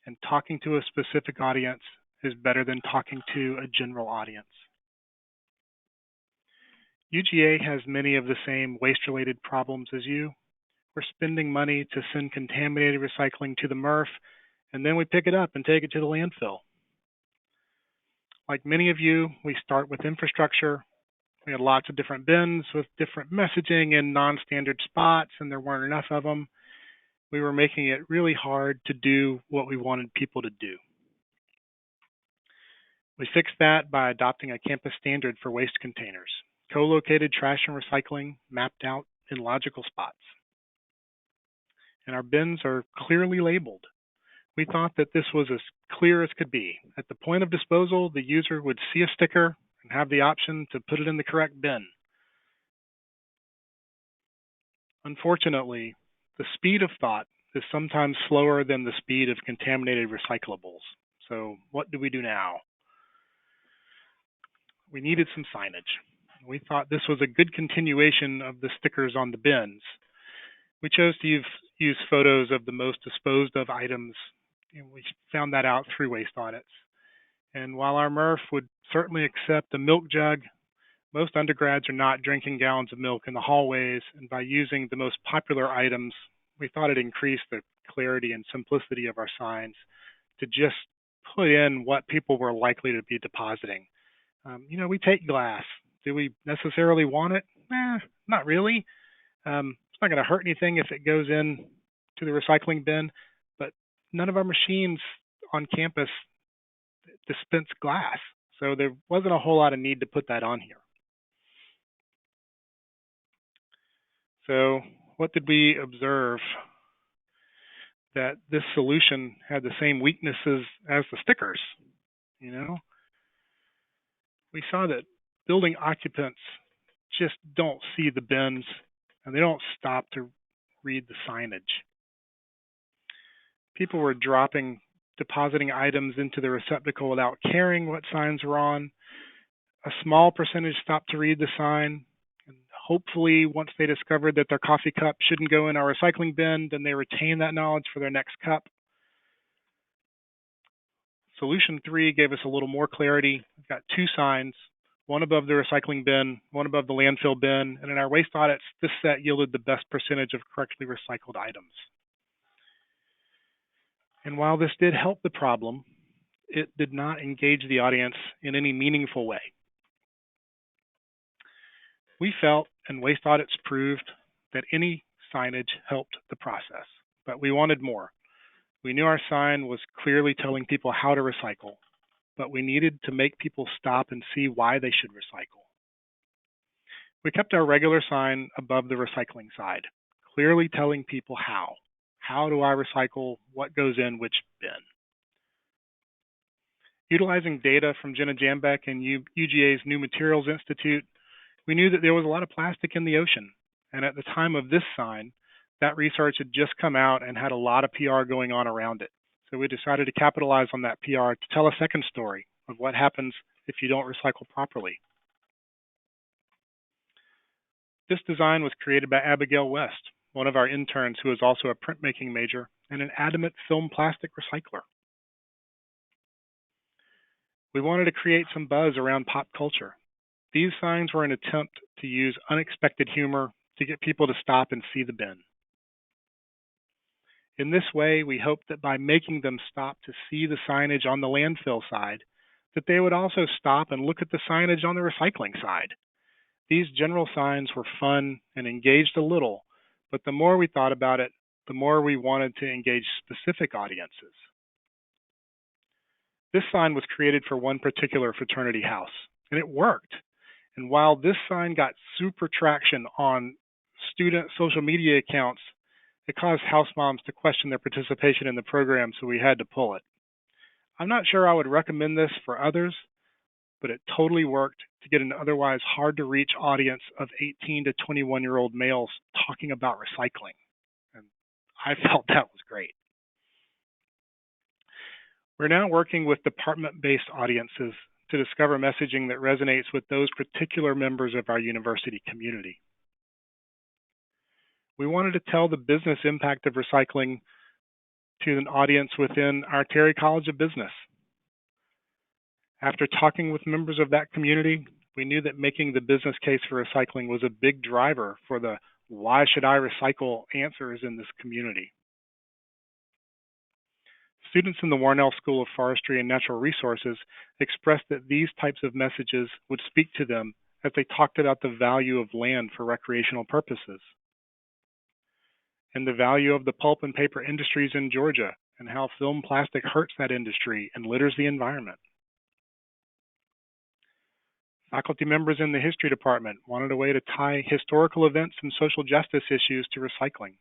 and talking to a specific audience is better than talking to a general audience. UGA has many of the same waste-related problems as you. We're spending money to send contaminated recycling to the MRF, and then we pick it up and take it to the landfill. Like many of you, we start with infrastructure. We had lots of different bins with different messaging in non-standard spots, and there weren't enough of them. We were making it really hard to do what we wanted people to do. We fixed that by adopting a campus standard for waste containers, co-located trash and recycling mapped out in logical spots. And our bins are clearly labeled. We thought that this was as clear as could be. At the point of disposal, the user would see a sticker and have the option to put it in the correct bin. Unfortunately, the speed of thought is sometimes slower than the speed of contaminated recyclables. So what do we do now? We needed some signage. We thought this was a good continuation of the stickers on the bins. We chose to use photos of the most disposed of items, and we found that out through waste audits. And while our MRF would certainly accept a milk jug, most undergrads are not drinking gallons of milk in the hallways, and by using the most popular items, we thought it increased the clarity and simplicity of our signs to just put in what people were likely to be depositing. We take glass. Do we necessarily want it? Not really. It's not going to hurt anything if it goes in to the recycling bin, but none of our machines on campus dispense glass. So there wasn't a whole lot of need to put that on here. So what did we observe? That this solution had the same weaknesses as the stickers. We saw that building occupants just don't see the bins and they don't stop to read the signage. People were depositing items into the receptacle without caring what signs were on. A small percentage stopped to read the sign. And hopefully, once they discovered that their coffee cup shouldn't go in our recycling bin, then they retain that knowledge for their next cup. Solution 3 gave us a little more clarity. We've got 2 signs, one above the recycling bin, one above the landfill bin, and in our waste audits, this set yielded the best percentage of correctly recycled items. And while this did help the problem, it did not engage the audience in any meaningful way. We felt, and waste audits proved, that any signage helped the process, but we wanted more. We knew our sign was clearly telling people how to recycle, but we needed to make people stop and see why they should recycle. We kept our regular sign above the recycling side, clearly telling people how. How do I recycle? What goes in which bin? Utilizing data from Jenna Jambeck and UGA's New Materials Institute, we knew that there was a lot of plastic in the ocean. And at the time of this sign, that research had just come out and had a lot of PR going on around it. So we decided to capitalize on that PR to tell a second story of what happens if you don't recycle properly. This design was created by Abigail West, one of our interns who is also a printmaking major and an adamant film plastic recycler. We wanted to create some buzz around pop culture. These signs were an attempt to use unexpected humor to get people to stop and see the bin. In this way, we hoped that by making them stop to see the signage on the landfill side, that they would also stop and look at the signage on the recycling side. These general signs were fun and engaged a little, but the more we thought about it, the more we wanted to engage specific audiences. This sign was created for one particular fraternity house, and it worked. And while this sign got super traction on student social media accounts, it caused house moms to question their participation in the program, so we had to pull it. I'm not sure I would recommend this for others, but it totally worked to get an otherwise hard-to-reach audience of 18 to 21-year-old males talking about recycling. And I felt that was great. We're now working with department-based audiences to discover messaging that resonates with those particular members of our university community. We wanted to tell the business impact of recycling to an audience within our Terry College of Business. After talking with members of that community, we knew that making the business case for recycling was a big driver for the "why should I recycle" answers in this community. Students in the Warnell School of Forestry and Natural Resources expressed that these types of messages would speak to them as they talked about the value of land for recreational purposes, and the value of the pulp and paper industries in Georgia, and how film plastic hurts that industry and litters the environment. Faculty members in the history department wanted a way to tie historical events and social justice issues to recycling.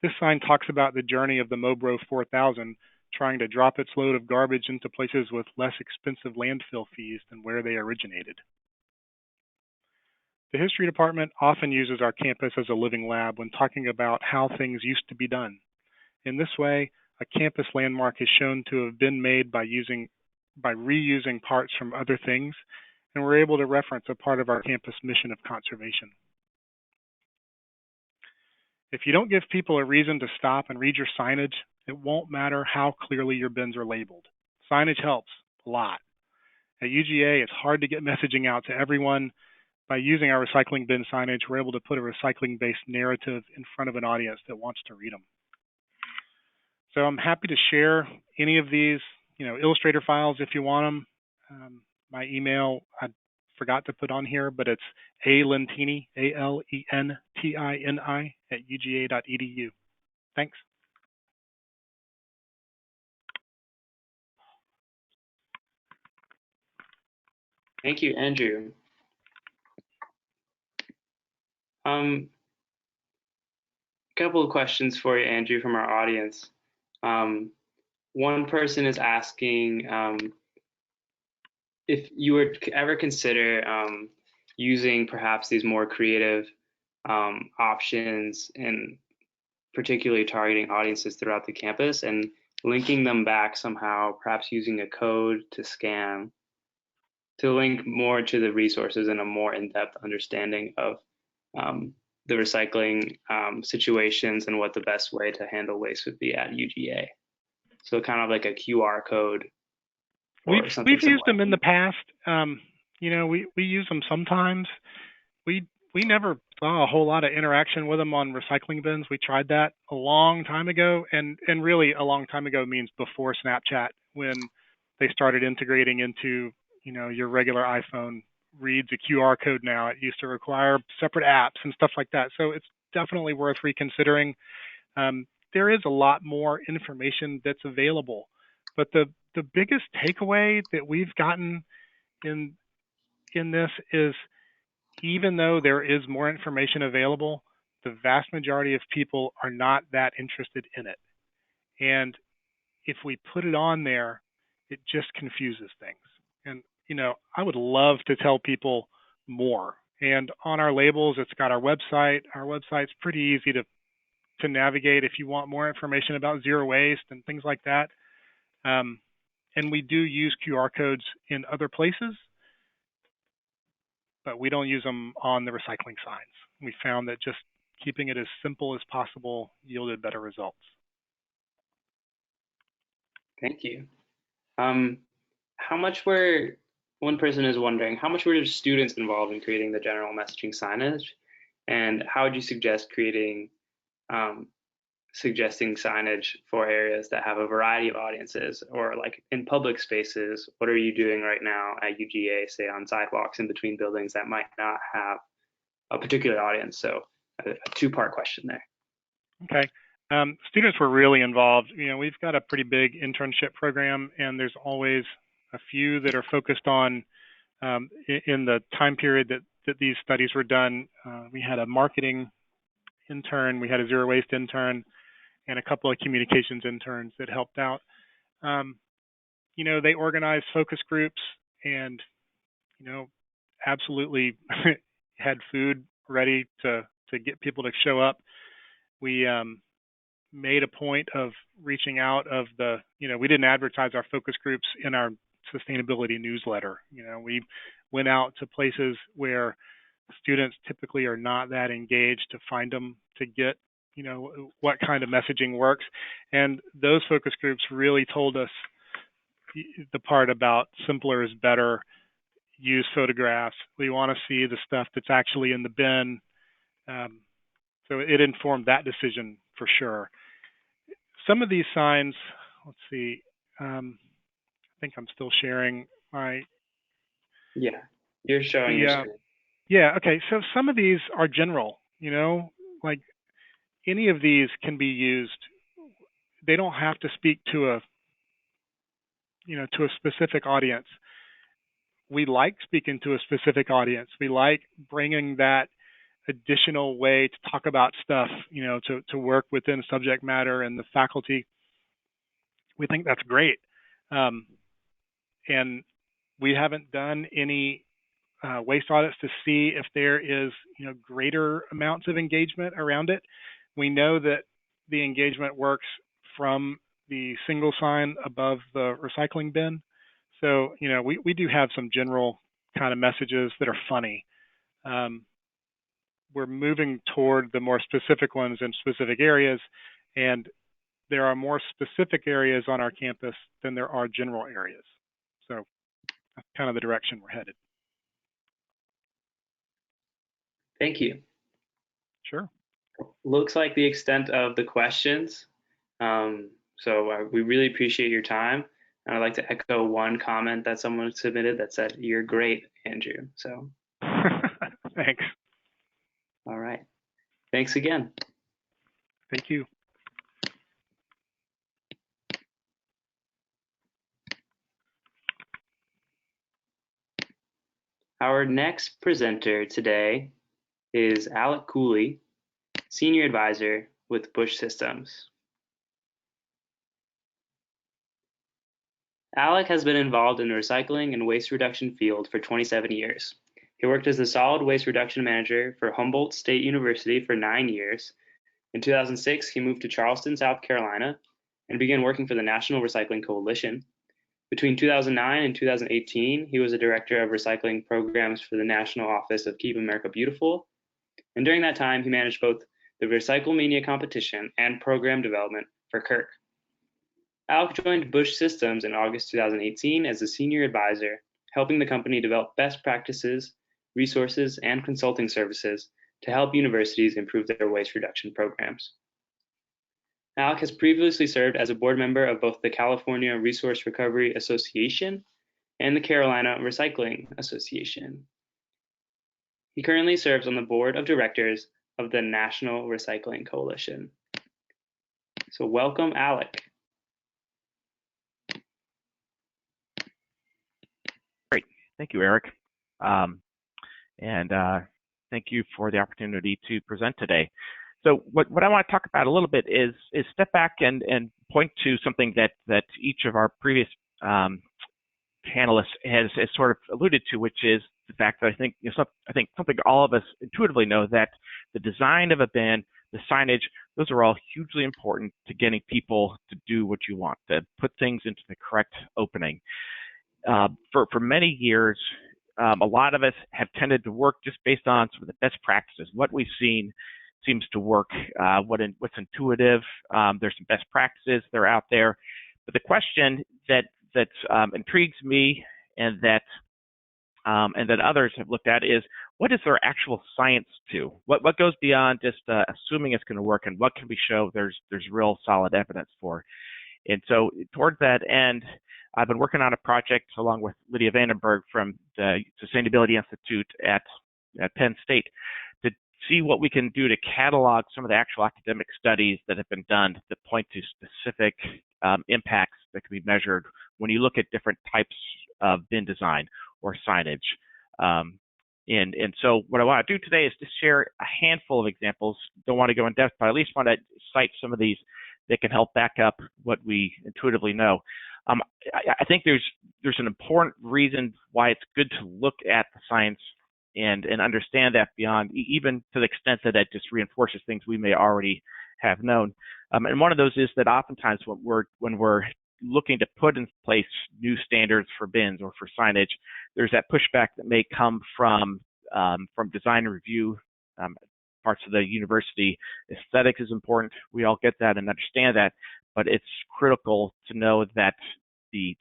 This sign talks about the journey of the Mobro 4000 trying to drop its load of garbage into places with less expensive landfill fees than where they originated. The history department often uses our campus as a living lab when talking about how things used to be done. In this way, a campus landmark is shown to have been made by reusing parts from other things, and we're able to reference a part of our campus mission of conservation. If you don't give people a reason to stop and read your signage, it won't matter how clearly your bins are labeled. Signage helps a lot. At UGA, it's hard to get messaging out to everyone. By using our recycling bin signage, we're able to put a recycling-based narrative in front of an audience that wants to read them. So I'm happy to share any of these, Illustrator files if you want them. My email, I forgot to put on here, but it's alentini, ALENTINI @uga.edu. Thanks. Thank you, Andrew. A couple of questions for you, Andrew, from our audience. One person is asking if you would ever consider using perhaps these more creative options and particularly targeting audiences throughout the campus and linking them back somehow, perhaps using a code to scan, to link more to the resources and a more in-depth understanding of the recycling situations and what the best way to handle waste would be at UGA. So kind of like a QR code. We've used them in the past. We use them sometimes. We never saw a whole lot of interaction with them on recycling bins. We tried that a long time ago, and really a long time ago means before Snapchat, when they started integrating into your regular iPhone reads a QR code now. It used to require separate apps and stuff like that. So it's definitely worth reconsidering. There is a lot more information that's available, but the biggest takeaway that we've gotten in this is, even though there is more information available, the vast majority of people are not that interested in it. And if we put it on there, it just confuses things. And I would love to tell people more. And on our labels, it's got our website. Our website's pretty easy to navigate if you want more information about zero waste and things like that. And we do use QR codes in other places, but we don't use them on the recycling signs. We found that just keeping it as simple as possible yielded better results. Thank you. One person is wondering, how much were students involved in creating the general messaging signage? And how would you suggest suggesting signage for areas that have a variety of audiences, or like in public spaces? What are you doing right now at UGA, say on sidewalks in between buildings that might not have a particular audience? So a two-part question there. Okay. Students were really involved. We've got a pretty big internship program, and there's always a few that are focused on, in the time period that these studies were done, we had a marketing intern, we had a zero waste intern, and a couple of communications interns that helped out. They organized focus groups and, absolutely had food ready to get people to show up. We made a point of reaching out of we didn't advertise our focus groups in our sustainability newsletter. We went out to places where students typically are not that engaged to find them to get, what kind of messaging works. And those focus groups really told us the part about simpler is better, use photographs. We want to see the stuff that's actually in the bin. So it informed that decision for sure. Some of these signs, let's see, I think I'm still sharing my. Yeah, you're showing your screen. Yeah, okay. So some of these are general, like any of these can be used. They don't have to speak to a specific audience. We like speaking to a specific audience. We like bringing that additional way to talk about stuff, to work within subject matter and the faculty. We think that's great. And we haven't done any waste audits to see if there is, greater amounts of engagement around it. We know that the engagement works from the single sign above the recycling bin. So, we do have some general kind of messages that are funny. We're moving toward the more specific ones in specific areas, and there are more specific areas on our campus than there are general areas. So that's kind of the direction we're headed. Thank you. Sure. Looks like the extent of the questions. So we really appreciate your time. And I'd like to echo one comment that someone submitted that said, "You're great, Andrew." So thanks. All right. Thanks again. Thank you. Our next presenter today is Alec Cooley, Senior Advisor with Busch Systems. Alec has been involved in the recycling and waste reduction field for 27 years. He worked as the solid waste reduction manager for Humboldt State University for 9 years. In 2006, he moved to Charleston, South Carolina, and began working for the National Recycling Coalition. Between 2009 and 2018, he was a director of recycling programs for the National Office of Keep America Beautiful. And during that time, he managed both the Recyclemania competition and program development for Kirk. Alec joined Busch Systems in August 2018 as a senior advisor, helping the company develop best practices, resources, and consulting services to help universities improve their waste reduction programs. Alec has previously served as a board member of both the California Resource Recovery Association and the Carolina Recycling Association. He currently serves on the board of directors of the National Recycling Coalition. So welcome, Alec. Great. Thank you, Eric. Thank you for the opportunity to present today. So what I want to talk about a little bit is step back and point to something that each of our previous panelists has sort of alluded to, which is the fact that I think something all of us intuitively know, that the design of a bin, the signage, those are all hugely important to getting people to do what you want, to put things into the correct opening. For many years, a lot of us have tended to work just based on sort of the best practices. What we've seen seems to work, what's intuitive. There's some best practices that are out there. But the question that intrigues me and that others have looked at is, what is there actual science to? What goes beyond just assuming it's going to work, and what can we show there's real solid evidence for? And so towards that end, I've been working on a project along with Lydia Vandenberg from the Sustainability Institute at Penn State to see what we can do to catalog some of the actual academic studies that have been done that point to specific impacts that can be measured when you look at different types of bin design or signage. And so what I want to do today is to share a handful of examples. Don't want to go in depth, but I at least want to cite some of these that can help back up what we intuitively know. I think there's an important reason why it's good to look at the science and understand that beyond, even to the extent that it just reinforces things we may already have known. And one of those is that oftentimes when we're looking to put in place new standards for bins or for signage, there's that pushback that may come from design review parts of the university. Aesthetics is important. We all get that and understand that, but it's critical to know that the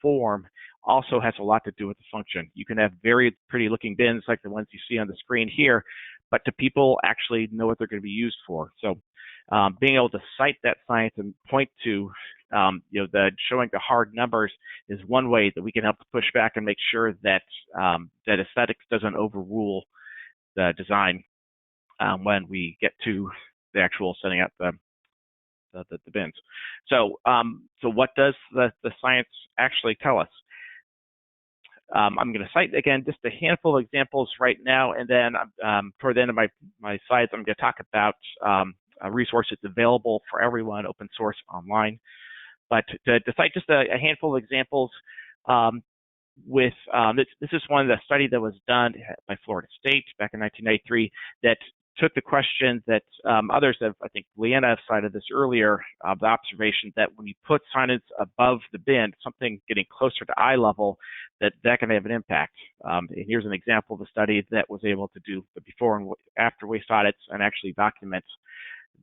form also has a lot to do with the function. You can have very pretty looking bins like the ones you see on the screen here, but do people actually know what they're going to be used for? So being able to cite that science and point to showing the hard numbers is one way that we can help to push back and make sure that that aesthetics doesn't overrule the design when we get to the actual setting up the bins. So what does the science actually tell us? I'm going to cite again just a handful of examples right now, and then toward the end of my slides, I'm going to talk about a resource that's available for everyone, open source online. But to cite just a handful of examples, this is one, the study that was done by Florida State back in 1993 that took the question that others have, I think Leana cited this earlier, the observation that when you put signage above the bin, something getting closer to eye level, that can have an impact. And here's an example of a study that was able to do the before and after waste audits and actually document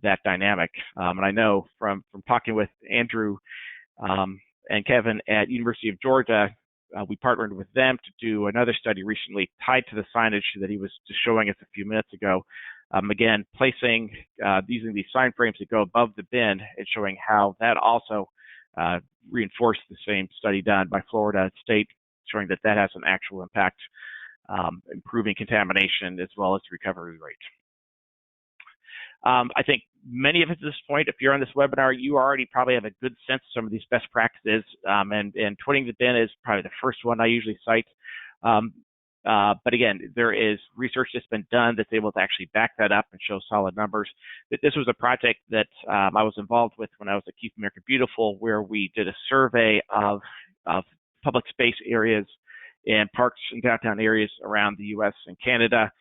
that dynamic. And I know from talking with Andrew and Kevin at University of Georgia, we partnered with them to do another study recently tied to the signage that he was just showing us a few minutes ago. Again, placing using these sign frames that go above the bin and showing how that also reinforced the same study done by Florida State, showing that has an actual impact, improving contamination as well as recovery rate. I think many of us at this point, if you're on this webinar, you already probably have a good sense of some of these best practices, and twinning the bin is probably the first one I usually cite. But again, there is research that's been done that's able to actually back that up and show solid numbers. This was a project that I was involved with when I was at Keep America Beautiful, where we did a survey of public space areas and parks and downtown areas around the U.S. and Canada.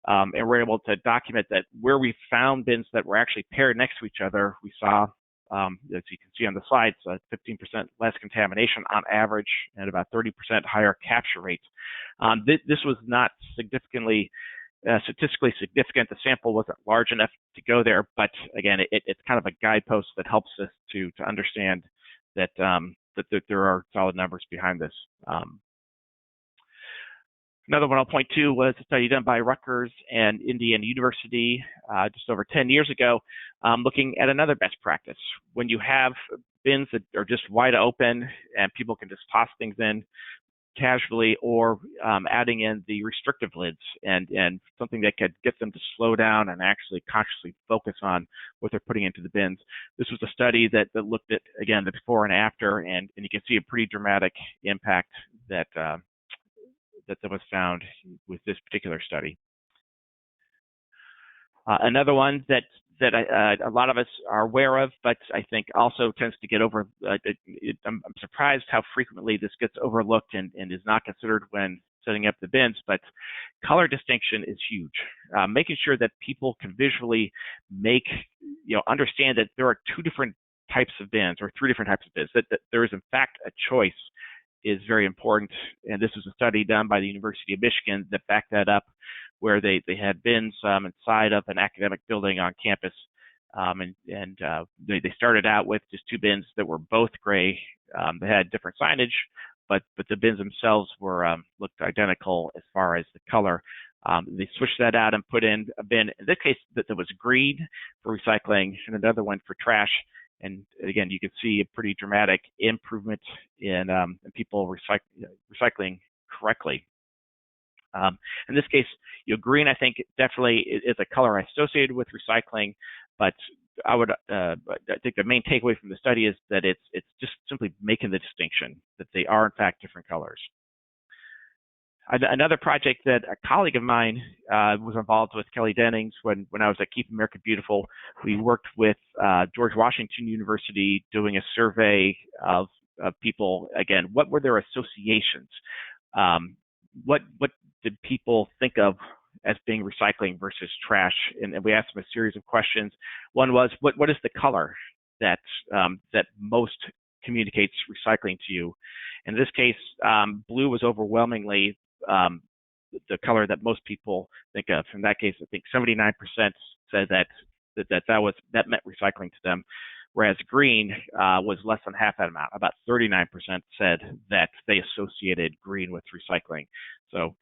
And we're able to document that where we found bins that were actually paired next to each other, we saw, as you can see on the slides, 15% less contamination on average and about 30% higher capture rates. This was not statistically significant. The sample wasn't large enough to go there, but again, it's kind of a guidepost that helps us to understand that there are solid numbers behind this. Another one I'll point to was a study done by Rutgers and Indiana University just over 10 years ago, looking at another best practice. When you have bins that are just wide open and people can just toss things in casually, or adding in the restrictive lids and something that could get them to slow down and actually consciously focus on what they're putting into the bins. This was a study that looked at, again, the before and after, and you can see a pretty dramatic impact that was found with this particular study. Another one that a lot of us are aware of, but I think also tends to get over, I'm surprised how frequently this gets overlooked and is not considered when setting up the bins, but color distinction is huge. Making sure that people can visually understand that there are two different types of bins or three different types of bins, that there is in fact a choice, is very important. And this was a study done by the University of Michigan that backed that up, where they had bins inside of an academic building on campus. They started out with just two bins that were both gray. They had different signage, but the bins themselves were looked identical as far as the color. They switched that out and put in a bin, in this case, that was green for recycling and another one for trash. And again, you can see a pretty dramatic improvement in people recycling correctly. In this case, green, I think, definitely is a color associated with recycling, but I think the main takeaway from the study is that it's just simply making the distinction that they are in fact different colors. Another project that a colleague of mine was involved with, Kelly Dennings, when I was at Keep America Beautiful, we worked with George Washington University doing a survey of people. Again, what were their associations? What did people think of as being recycling versus trash? And we asked them a series of questions. One was, what is the color that most communicates recycling to you? In this case, blue was overwhelmingly the color that most people think of. In that case, I think 79% said that meant recycling to them, whereas green was less than half that amount. About 39% said that they associated green with recycling. So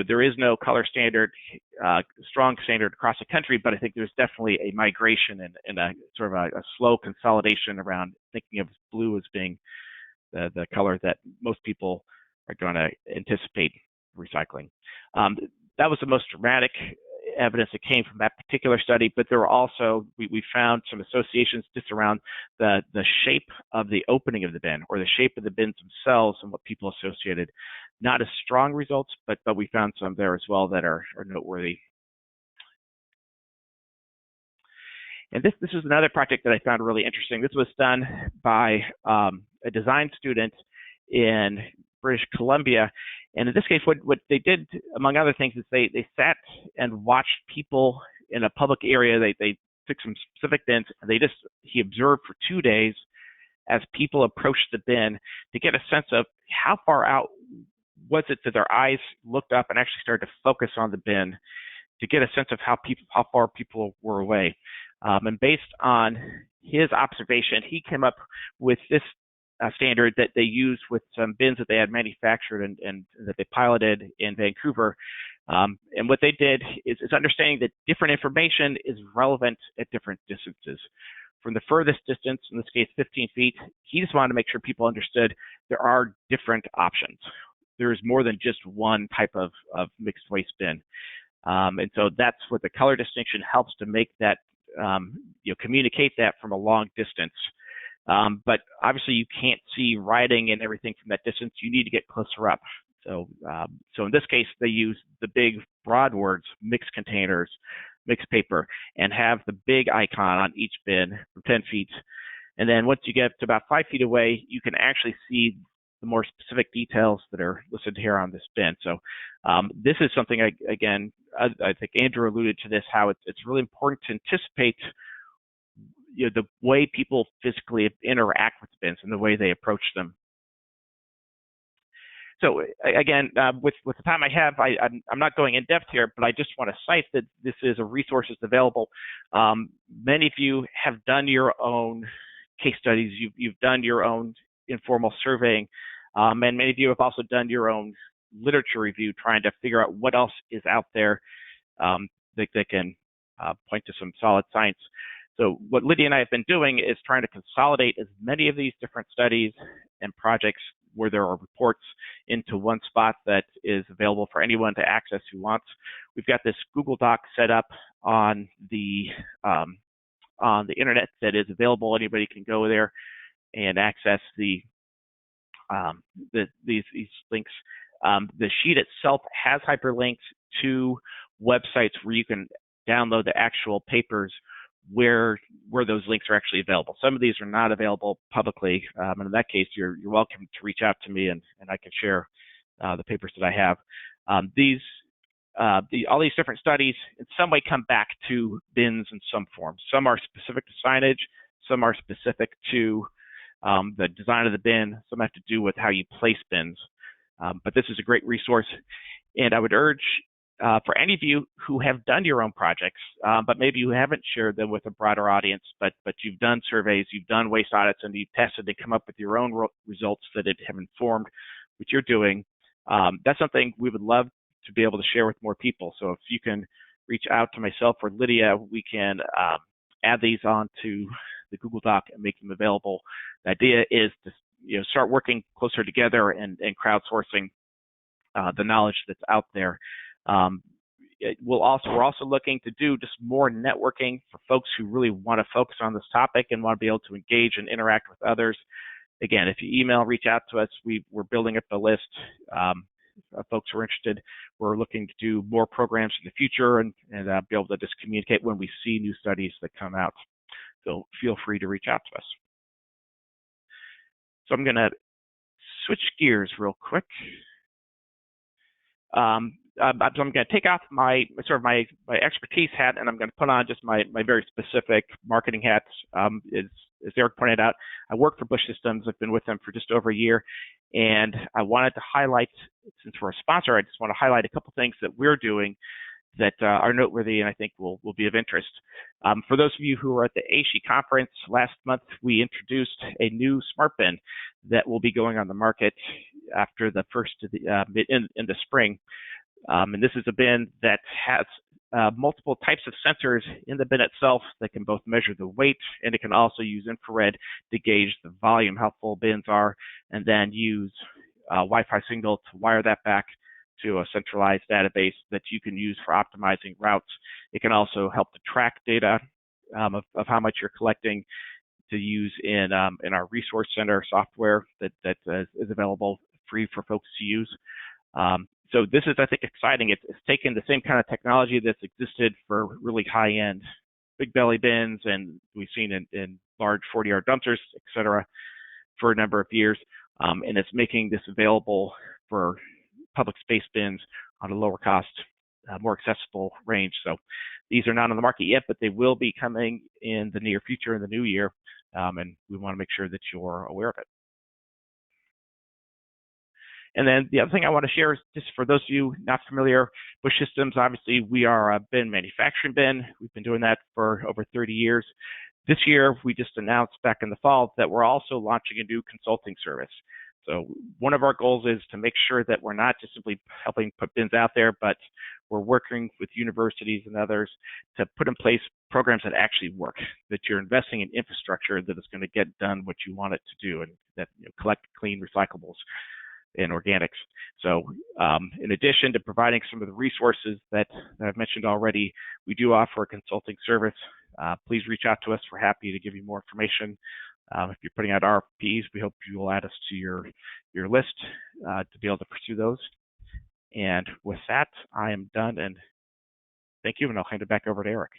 there is no color standard, strong standard across the country, but I think there's definitely a migration and a sort of a slow consolidation around thinking of blue as being the color that most people are going to anticipate recycling. That was the most dramatic evidence that came from that particular study, but there were also, we found some associations just around the shape of the opening of the bin or the shape of the bins themselves and what people associated. Not as strong results, but we found some there as well that are noteworthy. And this is another project that I found really interesting. This was done by a design student in British Columbia. And in this case, what they did, among other things, is they sat and watched people in a public area. They took some specific bins, and he observed for 2 days as people approached the bin to get a sense of how far out was it that their eyes looked up and actually started to focus on the bin to get a sense of how far people were away. And based on his observation, he came up with this standard that they used with some bins that they had manufactured and that they piloted in Vancouver. And what they did is understanding that different information is relevant at different distances. From the furthest distance, in this case 15 feet, he just wanted to make sure people understood there are different options. There is more than just one type of mixed waste bin. And so that's what the color distinction helps to make that, communicate that from a long distance. But obviously you can't see writing and everything from that distance. You need to get closer up. So in this case, they use the big broad words, mixed containers, mixed paper, and have the big icon on each bin from 10 feet. And then once you get to about 5 feet away, you can actually see the more specific details that are listed here on this bin. So this is something, I think Andrew alluded to this, how it's really important to anticipate the way people physically interact with bins and the way they approach them. So again, with the time I have, I'm not going in depth here, but I just want to cite that this is a resource that's available. Many of you have done your own case studies. You've done your own informal surveying, and many of you have also done your own literature review, trying to figure out what else is out there that can point to some solid science. So what Lydia and I have been doing is trying to consolidate as many of these different studies and projects where there are reports into one spot that is available for anyone to access who wants. We've got this Google Doc set up on the internet that is available. Anybody can go there and access these links. The sheet itself has hyperlinks to websites where you can download the actual papers where those links are actually available. Some of these are not available publicly, and in that case, you're welcome to reach out to me and I can share the papers that I have. All these different studies in some way come back to bins in some form. Some are specific to signage, some are specific to the design of the bin, some have to do with how you place bins. But this is a great resource, and I would urge for any of you who have done your own projects, but maybe you haven't shared them with a broader audience, but you've done surveys, you've done waste audits, and you've tested to come up with your own results that have informed what you're doing. That's something we would love to be able to share with more people. So if you can reach out to myself or Lydia, we can add these onto the Google Doc and make them available. The idea is to start working closer together and crowdsourcing the knowledge that's out there. We're also looking to do just more networking for folks who really want to focus on this topic and want to be able to engage and interact with others. Again, if you email, reach out to us. We're building up a list of folks who are interested. We're looking to do more programs in the future and be able to just communicate when we see new studies that come out. So feel free to reach out to us. So I'm going to switch gears real quick. So I'm going to take off my expertise hat, and I'm going to put on just my very specific marketing hat. as Eric pointed out, I work for Busch Systems. I've been with them for just over a year, and I wanted to highlight, since we're a sponsor, I just want to highlight a couple things that we're doing that are noteworthy and I think will be of interest. For those of you who were at the AASHE conference last month, we introduced a new smart bin that will be going on the market after the first of the in the spring. And this is a bin that has multiple types of sensors in the bin itself that can both measure the weight, and it can also use infrared to gauge the volume, how full bins are, and then use Wi-Fi signal to wire that back to a centralized database that you can use for optimizing routes. It can also help to track data of how much you're collecting to use in our resource center software that is available free for folks to use. So this is, I think, exciting. It's taken the same kind of technology that's existed for really high-end big belly bins, and we've seen in large 40-yard dumpsters, et cetera, for a number of years, and it's making this available for public space bins on a lower cost, more accessible range. So these are not on the market yet, but they will be coming in the near future, in the new year, and we want to make sure that you're aware of it. And then the other thing I want to share is, just for those of you not familiar, Busch Systems, obviously we are a bin manufacturing bin. We've been doing that for over 30 years. This year, we just announced back in the fall that we're also launching a new consulting service. So one of our goals is to make sure that we're not just simply helping put bins out there, but we're working with universities and others to put in place programs that actually work, that you're investing in infrastructure that is going to get done what you want it to do, and that collect clean recyclables and organics. So in addition to providing some of the resources that I've mentioned already, we do offer a consulting service. Please reach out to us. We're happy to give you more information. If you're putting out RFPs, we hope you will add us to your list to be able to pursue those. And with that, I am done, and thank you, and I'll hand it back over to Eric.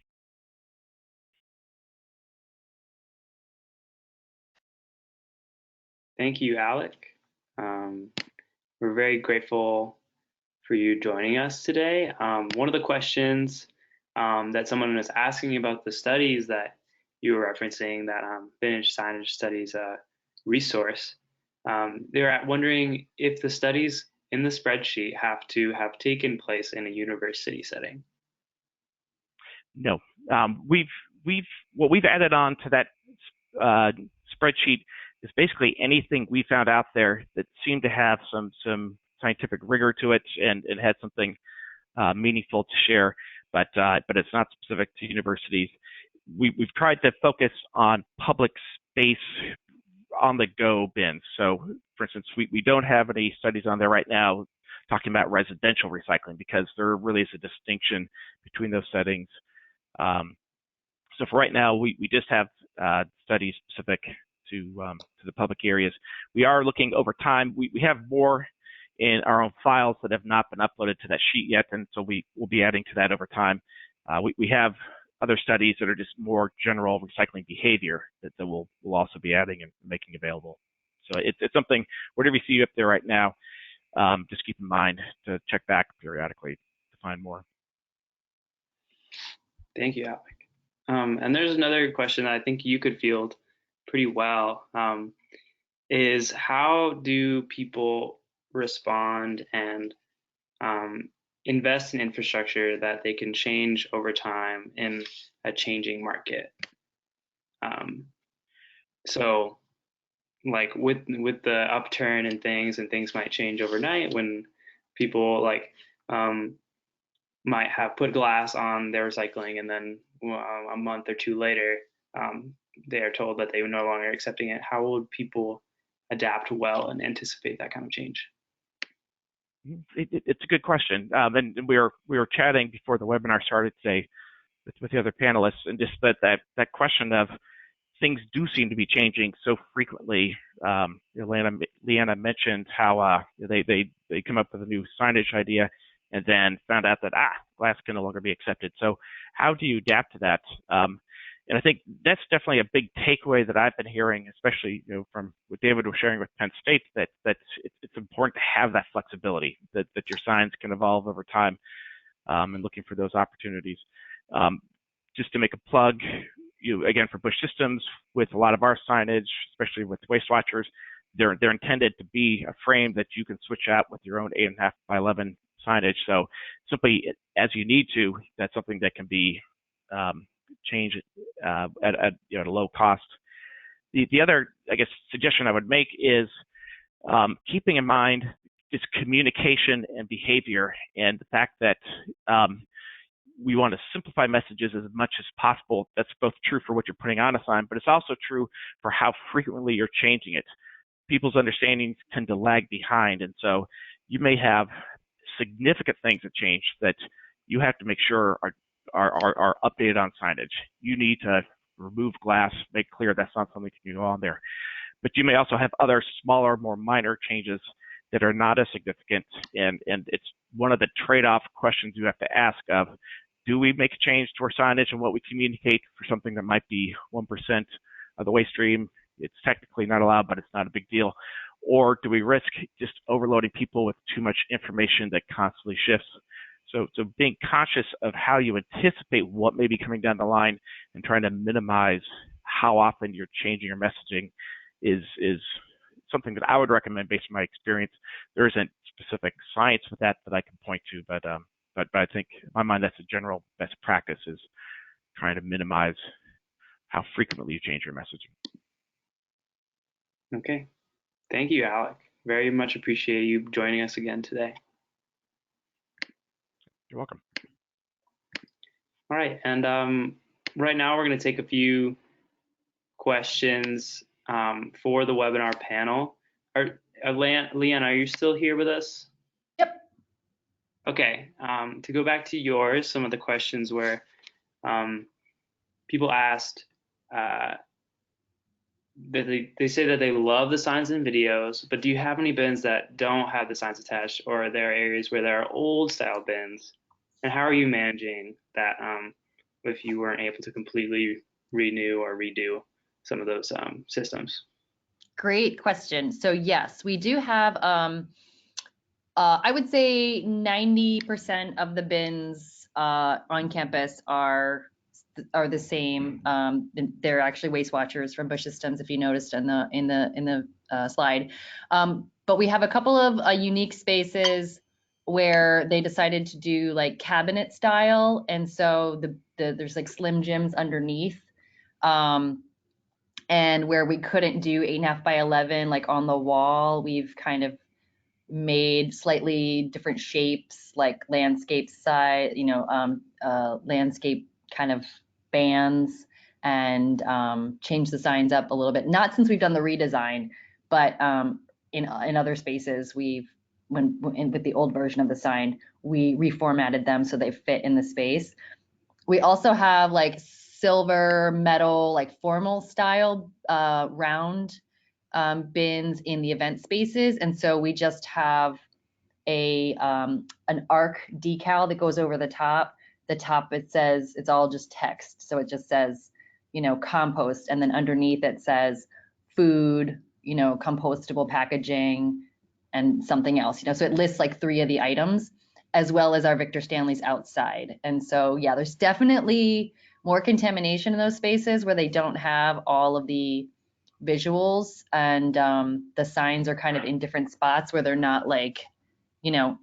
Thank you, Alec. We're very grateful for you joining us today. One of the questions that someone was asking about the studies that you were referencing, that Finished Signage Studies resource, they were wondering if the studies in the spreadsheet have to have taken place in a university setting. No, what we've added on to that spreadsheet is basically anything we found out there that seemed to have some scientific rigor to it and had something meaningful to share, but it's not specific to universities. We've tried to focus on public space on-the-go bins. So, for instance, we don't have any studies on there right now talking about residential recycling, because there really is a distinction between those settings. So for right now, we just have studies specific to the public areas. We are looking over time. We have more in our own files that have not been uploaded to that sheet yet, and so we will be adding to that over time. We have other studies that are just more general recycling behavior that we'll also be adding and making available. So it's something, whatever you see up there right now, just keep in mind to check back periodically to find more. Thank you, Alec. And there's another question that I think you could field pretty well, is how do people respond and invest in infrastructure that they can change over time in a changing market? So like with the upturn and things might change overnight, when people like might have put glass on their recycling, and then a month or two later they are told that they are no longer accepting it. How would people adapt well and anticipate that kind of change? It's a good question, and we were chatting before the webinar started today with the other panelists, and just that question of things do seem to be changing so frequently. Leana mentioned how they come up with a new signage idea and then found out that glass can no longer be accepted. So how do you adapt to that? And I think that's definitely a big takeaway that I've been hearing, especially from what David was sharing with Penn State, that it's important to have that flexibility, that your signs can evolve over time, and looking for those opportunities. Just to make a plug, again, for Busch Systems, with a lot of our signage, especially with waste watchers, they're intended to be a frame that you can switch out with your own 8.5 by 11 signage. So simply as you need to, that's something that can be changed at a low cost. The other, I guess, suggestion I would make is keeping in mind just communication and behavior, and the fact that we want to simplify messages as much as possible. That's both true for what you're putting on a sign, but it's also true for how frequently you're changing it. People's understandings tend to lag behind, and so you may have significant things that change that you have to make sure are updated on signage. You need to remove glass, make clear that's not something that can go on there. But you may also have other smaller, more minor changes that are not as significant, and it's one of the trade-off questions you have to ask of, do we make a change to our signage and what we communicate for something that might be 1% of the waste stream? It's technically not allowed, but it's not a big deal. Or do we risk just overloading people with too much information that constantly shifts? So being conscious of how you anticipate what may be coming down the line and trying to minimize how often you're changing your messaging is something that I would recommend based on my experience. There isn't specific science with that I can point to, but I think in my mind that's a general best practice, is trying to minimize how frequently you change your messaging. Okay. Thank you, Alec. Very much appreciate you joining us again today. You're welcome. All right, and right now we're going to take a few questions for the webinar panel. Leanne, are you still here with us? Yep. Okay, to go back to yours, some of the questions were people asked that they say that they love the signs and videos, but do you have any bins that don't have the signs attached, or are there areas where there are old style bins? And how are you managing that if you weren't able to completely renew or redo some of those systems? Great question. So yes, we do have, I would say 90% of the bins on campus are the same. They're actually waste watchers from Busch Systems, if you noticed in the slide. But we have a couple of unique spaces where they decided to do like cabinet style, and so there's like Slim Jims underneath, and where we couldn't do 8.5 by 11 like on the wall, we've kind of made slightly different shapes, like landscape side, landscape kind of bands, and change the signs up a little bit. Not since we've done the redesign, but in other spaces with the old version of the sign, we reformatted them so they fit in the space. We also have like silver metal, like formal style round bins in the event spaces, and so we just have an arc decal that goes over the top. The top, it says, it's all just text, so it just says, compost, and then underneath it says food, compostable packaging, and something else, so it lists like 3 of the items, as well as our Victor Stanley's outside. And so, yeah, there's definitely more contamination in those spaces where they don't have all of the visuals, and the signs are kind of in different spots where they're not like,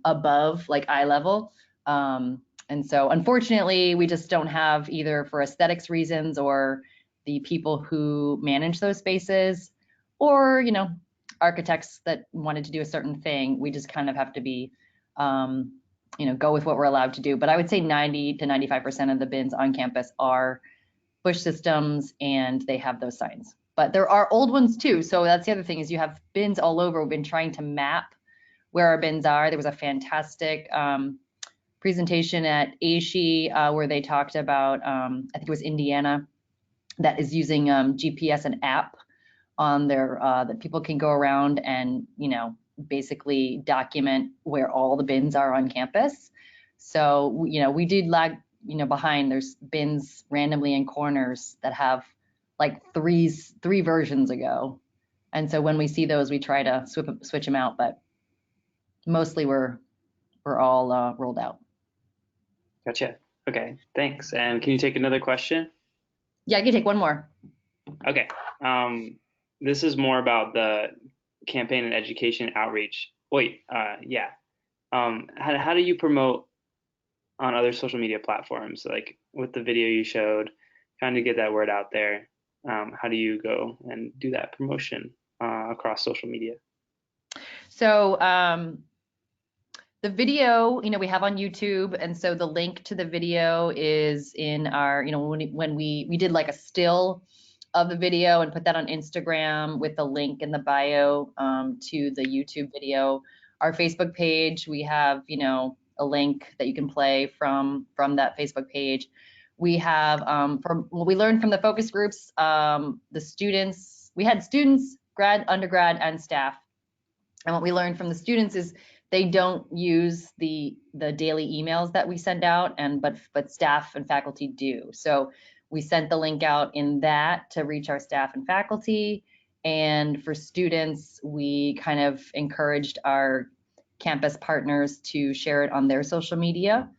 above like eye level. And so unfortunately, we just don't have, either for aesthetics reasons or the people who manage those spaces, or, architects that wanted to do a certain thing. We just kind of have to be, go with what we're allowed to do. But I would say 90 to 95% of the bins on campus are Busch Systems, and they have those signs. But there are old ones too. So that's the other thing, is you have bins all over. We've been trying to map where our bins are. There was a fantastic presentation at AASHE where they talked about, I think it was Indiana, that is using GPS and app on their, that people can go around and, basically document where all the bins are on campus. So, we did lag, behind. There's bins randomly in corners that have like three versions ago. And so when we see those, we try to switch them out, but mostly we're all rolled out. Gotcha. Okay, thanks. And can you take another question? Yeah, I can take one more. Okay. This is more about the campaign and education outreach. Wait, yeah. How do you promote on other social media platforms, like with the video you showed, trying to get that word out there? How do you go and do that promotion across social media? So the video, we have on YouTube, and so the link to the video is in our, when we did like a still of the video and put that on Instagram with the link in the bio to the YouTube video. Our Facebook page, we have, a link that you can play from that Facebook page. We have, from what we learned from the focus groups, the students, we had students, grad, undergrad, and staff. And what we learned from the students is they don't use the daily emails that we send out, but staff and faculty do. So we sent the link out in that to reach our staff and faculty. And for students, we kind of encouraged our campus partners to share it on their social media.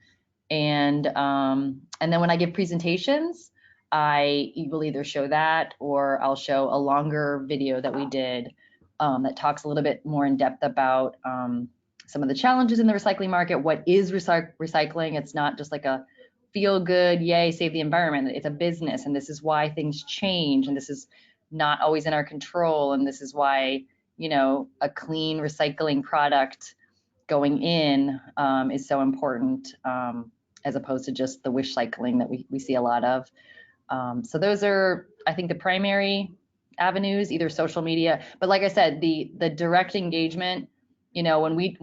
And then when I give presentations, I will either show that or I'll show a longer video that we did that talks a little bit more in depth about some of the challenges in the recycling market. What is recycling? It's not just like a feel good, yay, save the environment. It's a business, and this is why things change, and this is not always in our control, and this is why, a clean recycling product going in is so important, as opposed to just the wish cycling that we see a lot of. So those are, I think, the primary avenues, either social media, but like I said, the direct engagement, when we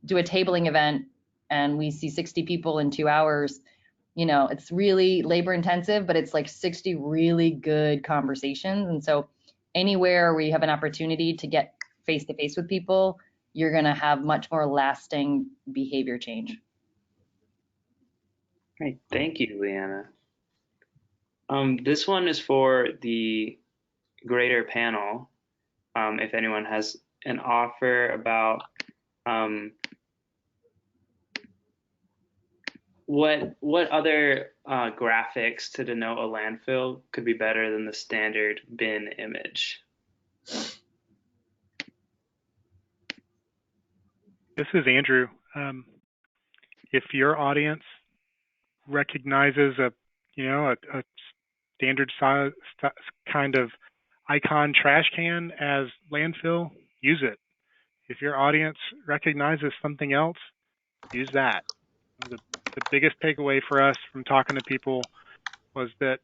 do a tabling event and we see 60 people in 2 hours, it's really labor intensive, but it's like 60 really good conversations. And so anywhere where you have an opportunity to get face to face with people, you're going to have much more lasting behavior change. Great, thank you, Leana. This one is for the greater panel. If anyone has an offer about what other graphics to denote a landfill could be better than the standard bin image? This is Andrew. If your audience recognizes a standard size kind of icon trash can as landfill, use it. If your audience recognizes something else, use that. The biggest takeaway for us from talking to people was that,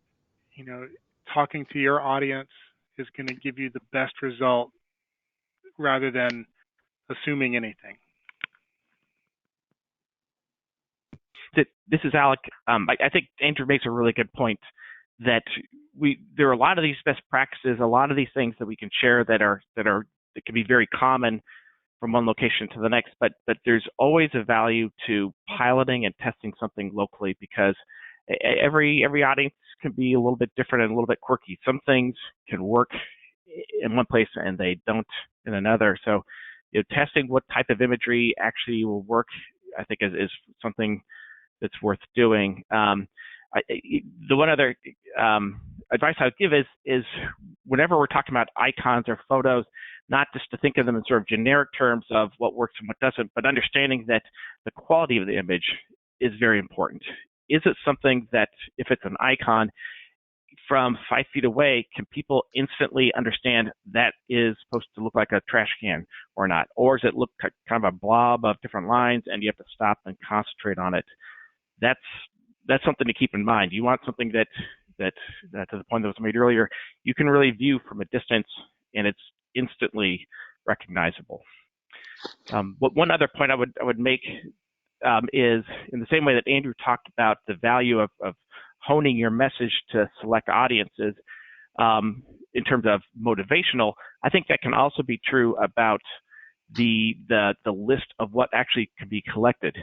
talking to your audience is going to give you the best result rather than assuming anything. This is Alec. I think Andrew makes a really good point that there are a lot of these best practices, a lot of these things that we can share that can be very common from one location to the next, but there's always a value to piloting and testing something locally, because every audience can be a little bit different and a little bit quirky. Some things can work in one place and they don't in another. So, testing what type of imagery actually will work, I think, is something that's worth doing. The one other advice I would give is whenever we're talking about icons or photos, not just to think of them in sort of generic terms of what works and what doesn't, but understanding that the quality of the image is very important. Is it something that, if it's an icon, from 5 feet away, can people instantly understand that is supposed to look like a trash can or not? Or does it look kind of a blob of different lines and you have to stop and concentrate on it? That's something to keep in mind. You want something that to the point that was made earlier, you can really view from a distance and it's instantly recognizable. One other point I would make is, in the same way that Andrew talked about the value of honing your message to select audiences in terms of motivational, I think that can also be true about the list of what actually can be collected.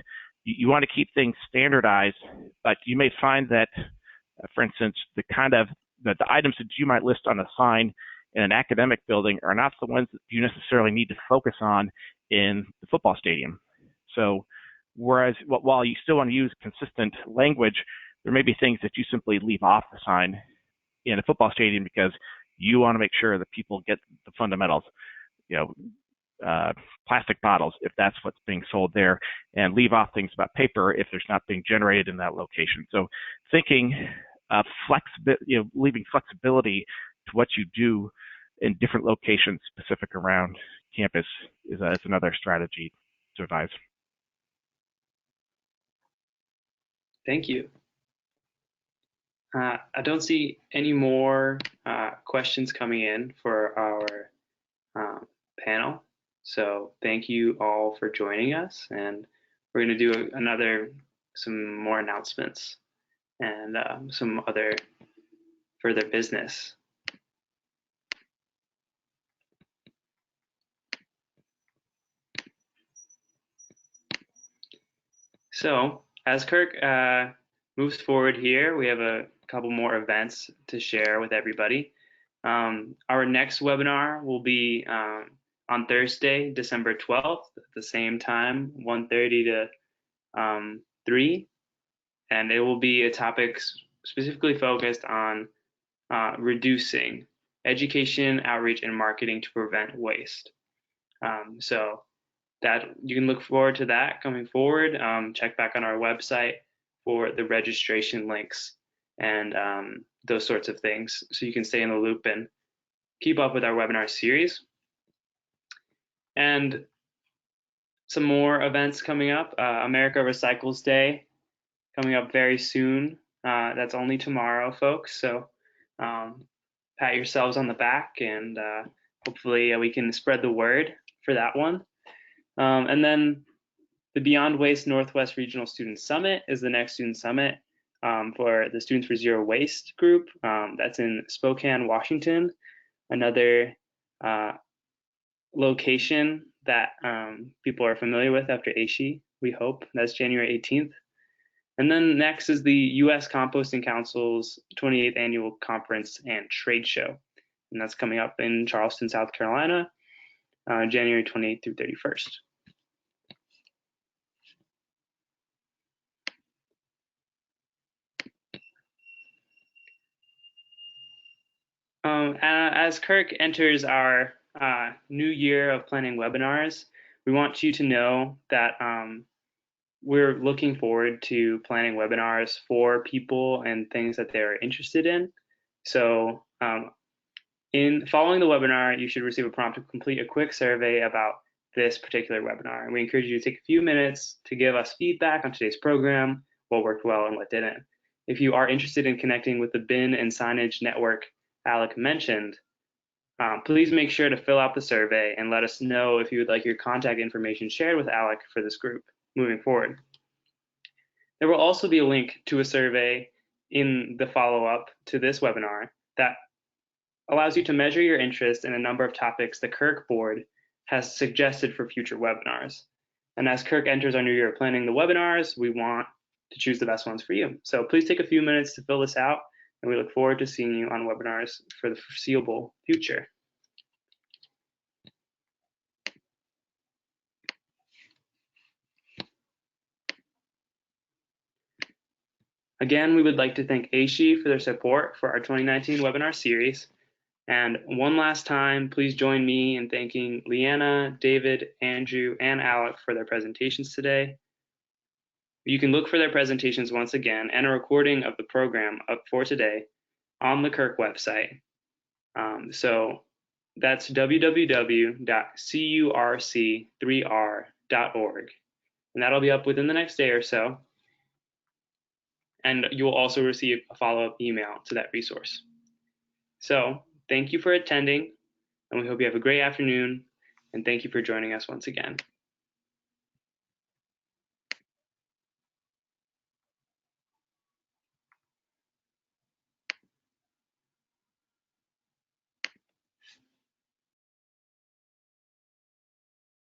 You want to keep things standardized, but you may find that, for instance, the items that you might list on a sign in an academic building are not the ones that you necessarily need to focus on in the football stadium. So, whereas while you still want to use consistent language, there may be things that you simply leave off the sign in a football stadium because you want to make sure that people get the fundamentals, plastic bottles if that's what's being sold there, and leave off things about paper if there's not being generated in that location. So thinking leaving flexibility to what you do in different locations specific around campus is another strategy to advise. Thank you. I don't see any more questions coming in for our panel. So thank you all for joining us, and we're going to do some more announcements and some other further business. So as Kirk moves forward here, we have a couple more events to share with everybody. Our next webinar will be on Thursday, December 12th at the same time, 1:30 to 3. And it will be a topic specifically focused on reducing education, outreach, and marketing to prevent waste. So that you can look forward to that coming forward. Check back on our website for the registration links and those sorts of things, so you can stay in the loop and keep up with our webinar series. And some more events coming up. America Recycles Day coming up very soon. That's only tomorrow, folks. So pat yourselves on the back, and hopefully we can spread the word for that one. And then the Beyond Waste Northwest Regional Student Summit is the next student summit for the Students for Zero Waste group. That's in Spokane, Washington, another location that people are familiar with after AASHE, we hope. That's January 18th. And then next is the U.S. Composting Council's 28th Annual Conference and Trade Show. And that's coming up in Charleston, South Carolina, January 28th through 31st. As Kirk enters our new year of planning webinars, we want you to know that we're looking forward to planning webinars for people and things that they're interested in. So in following the webinar, you should receive a prompt to complete a quick survey about this particular webinar. And we encourage you to take a few minutes to give us feedback on today's program, what worked well and what didn't. If you are interested in connecting with the bin and signage network Alec mentioned, please make sure to fill out the survey and let us know if you would like your contact information shared with Alec for this group moving forward. There will also be a link to a survey in the follow-up to this webinar that allows you to measure your interest in a number of topics the Kirk board has suggested for future webinars. And as Kirk enters our new year of planning the webinars, we want to choose the best ones for you. So please take a few minutes to fill this out, and we look forward to seeing you on webinars for the foreseeable future. Again, we would like to thank AASHE for their support for our 2019 webinar series. And one last time, please join me in thanking Leana, David, Andrew, and Alec for their presentations today. You can look for their presentations once again and a recording of the program up for today on the Kirk website. So that's www.curc3r.org. And that'll be up within the next day or so. And you will also receive a follow-up email to that resource. So thank you for attending, and we hope you have a great afternoon, and thank you for joining us once again.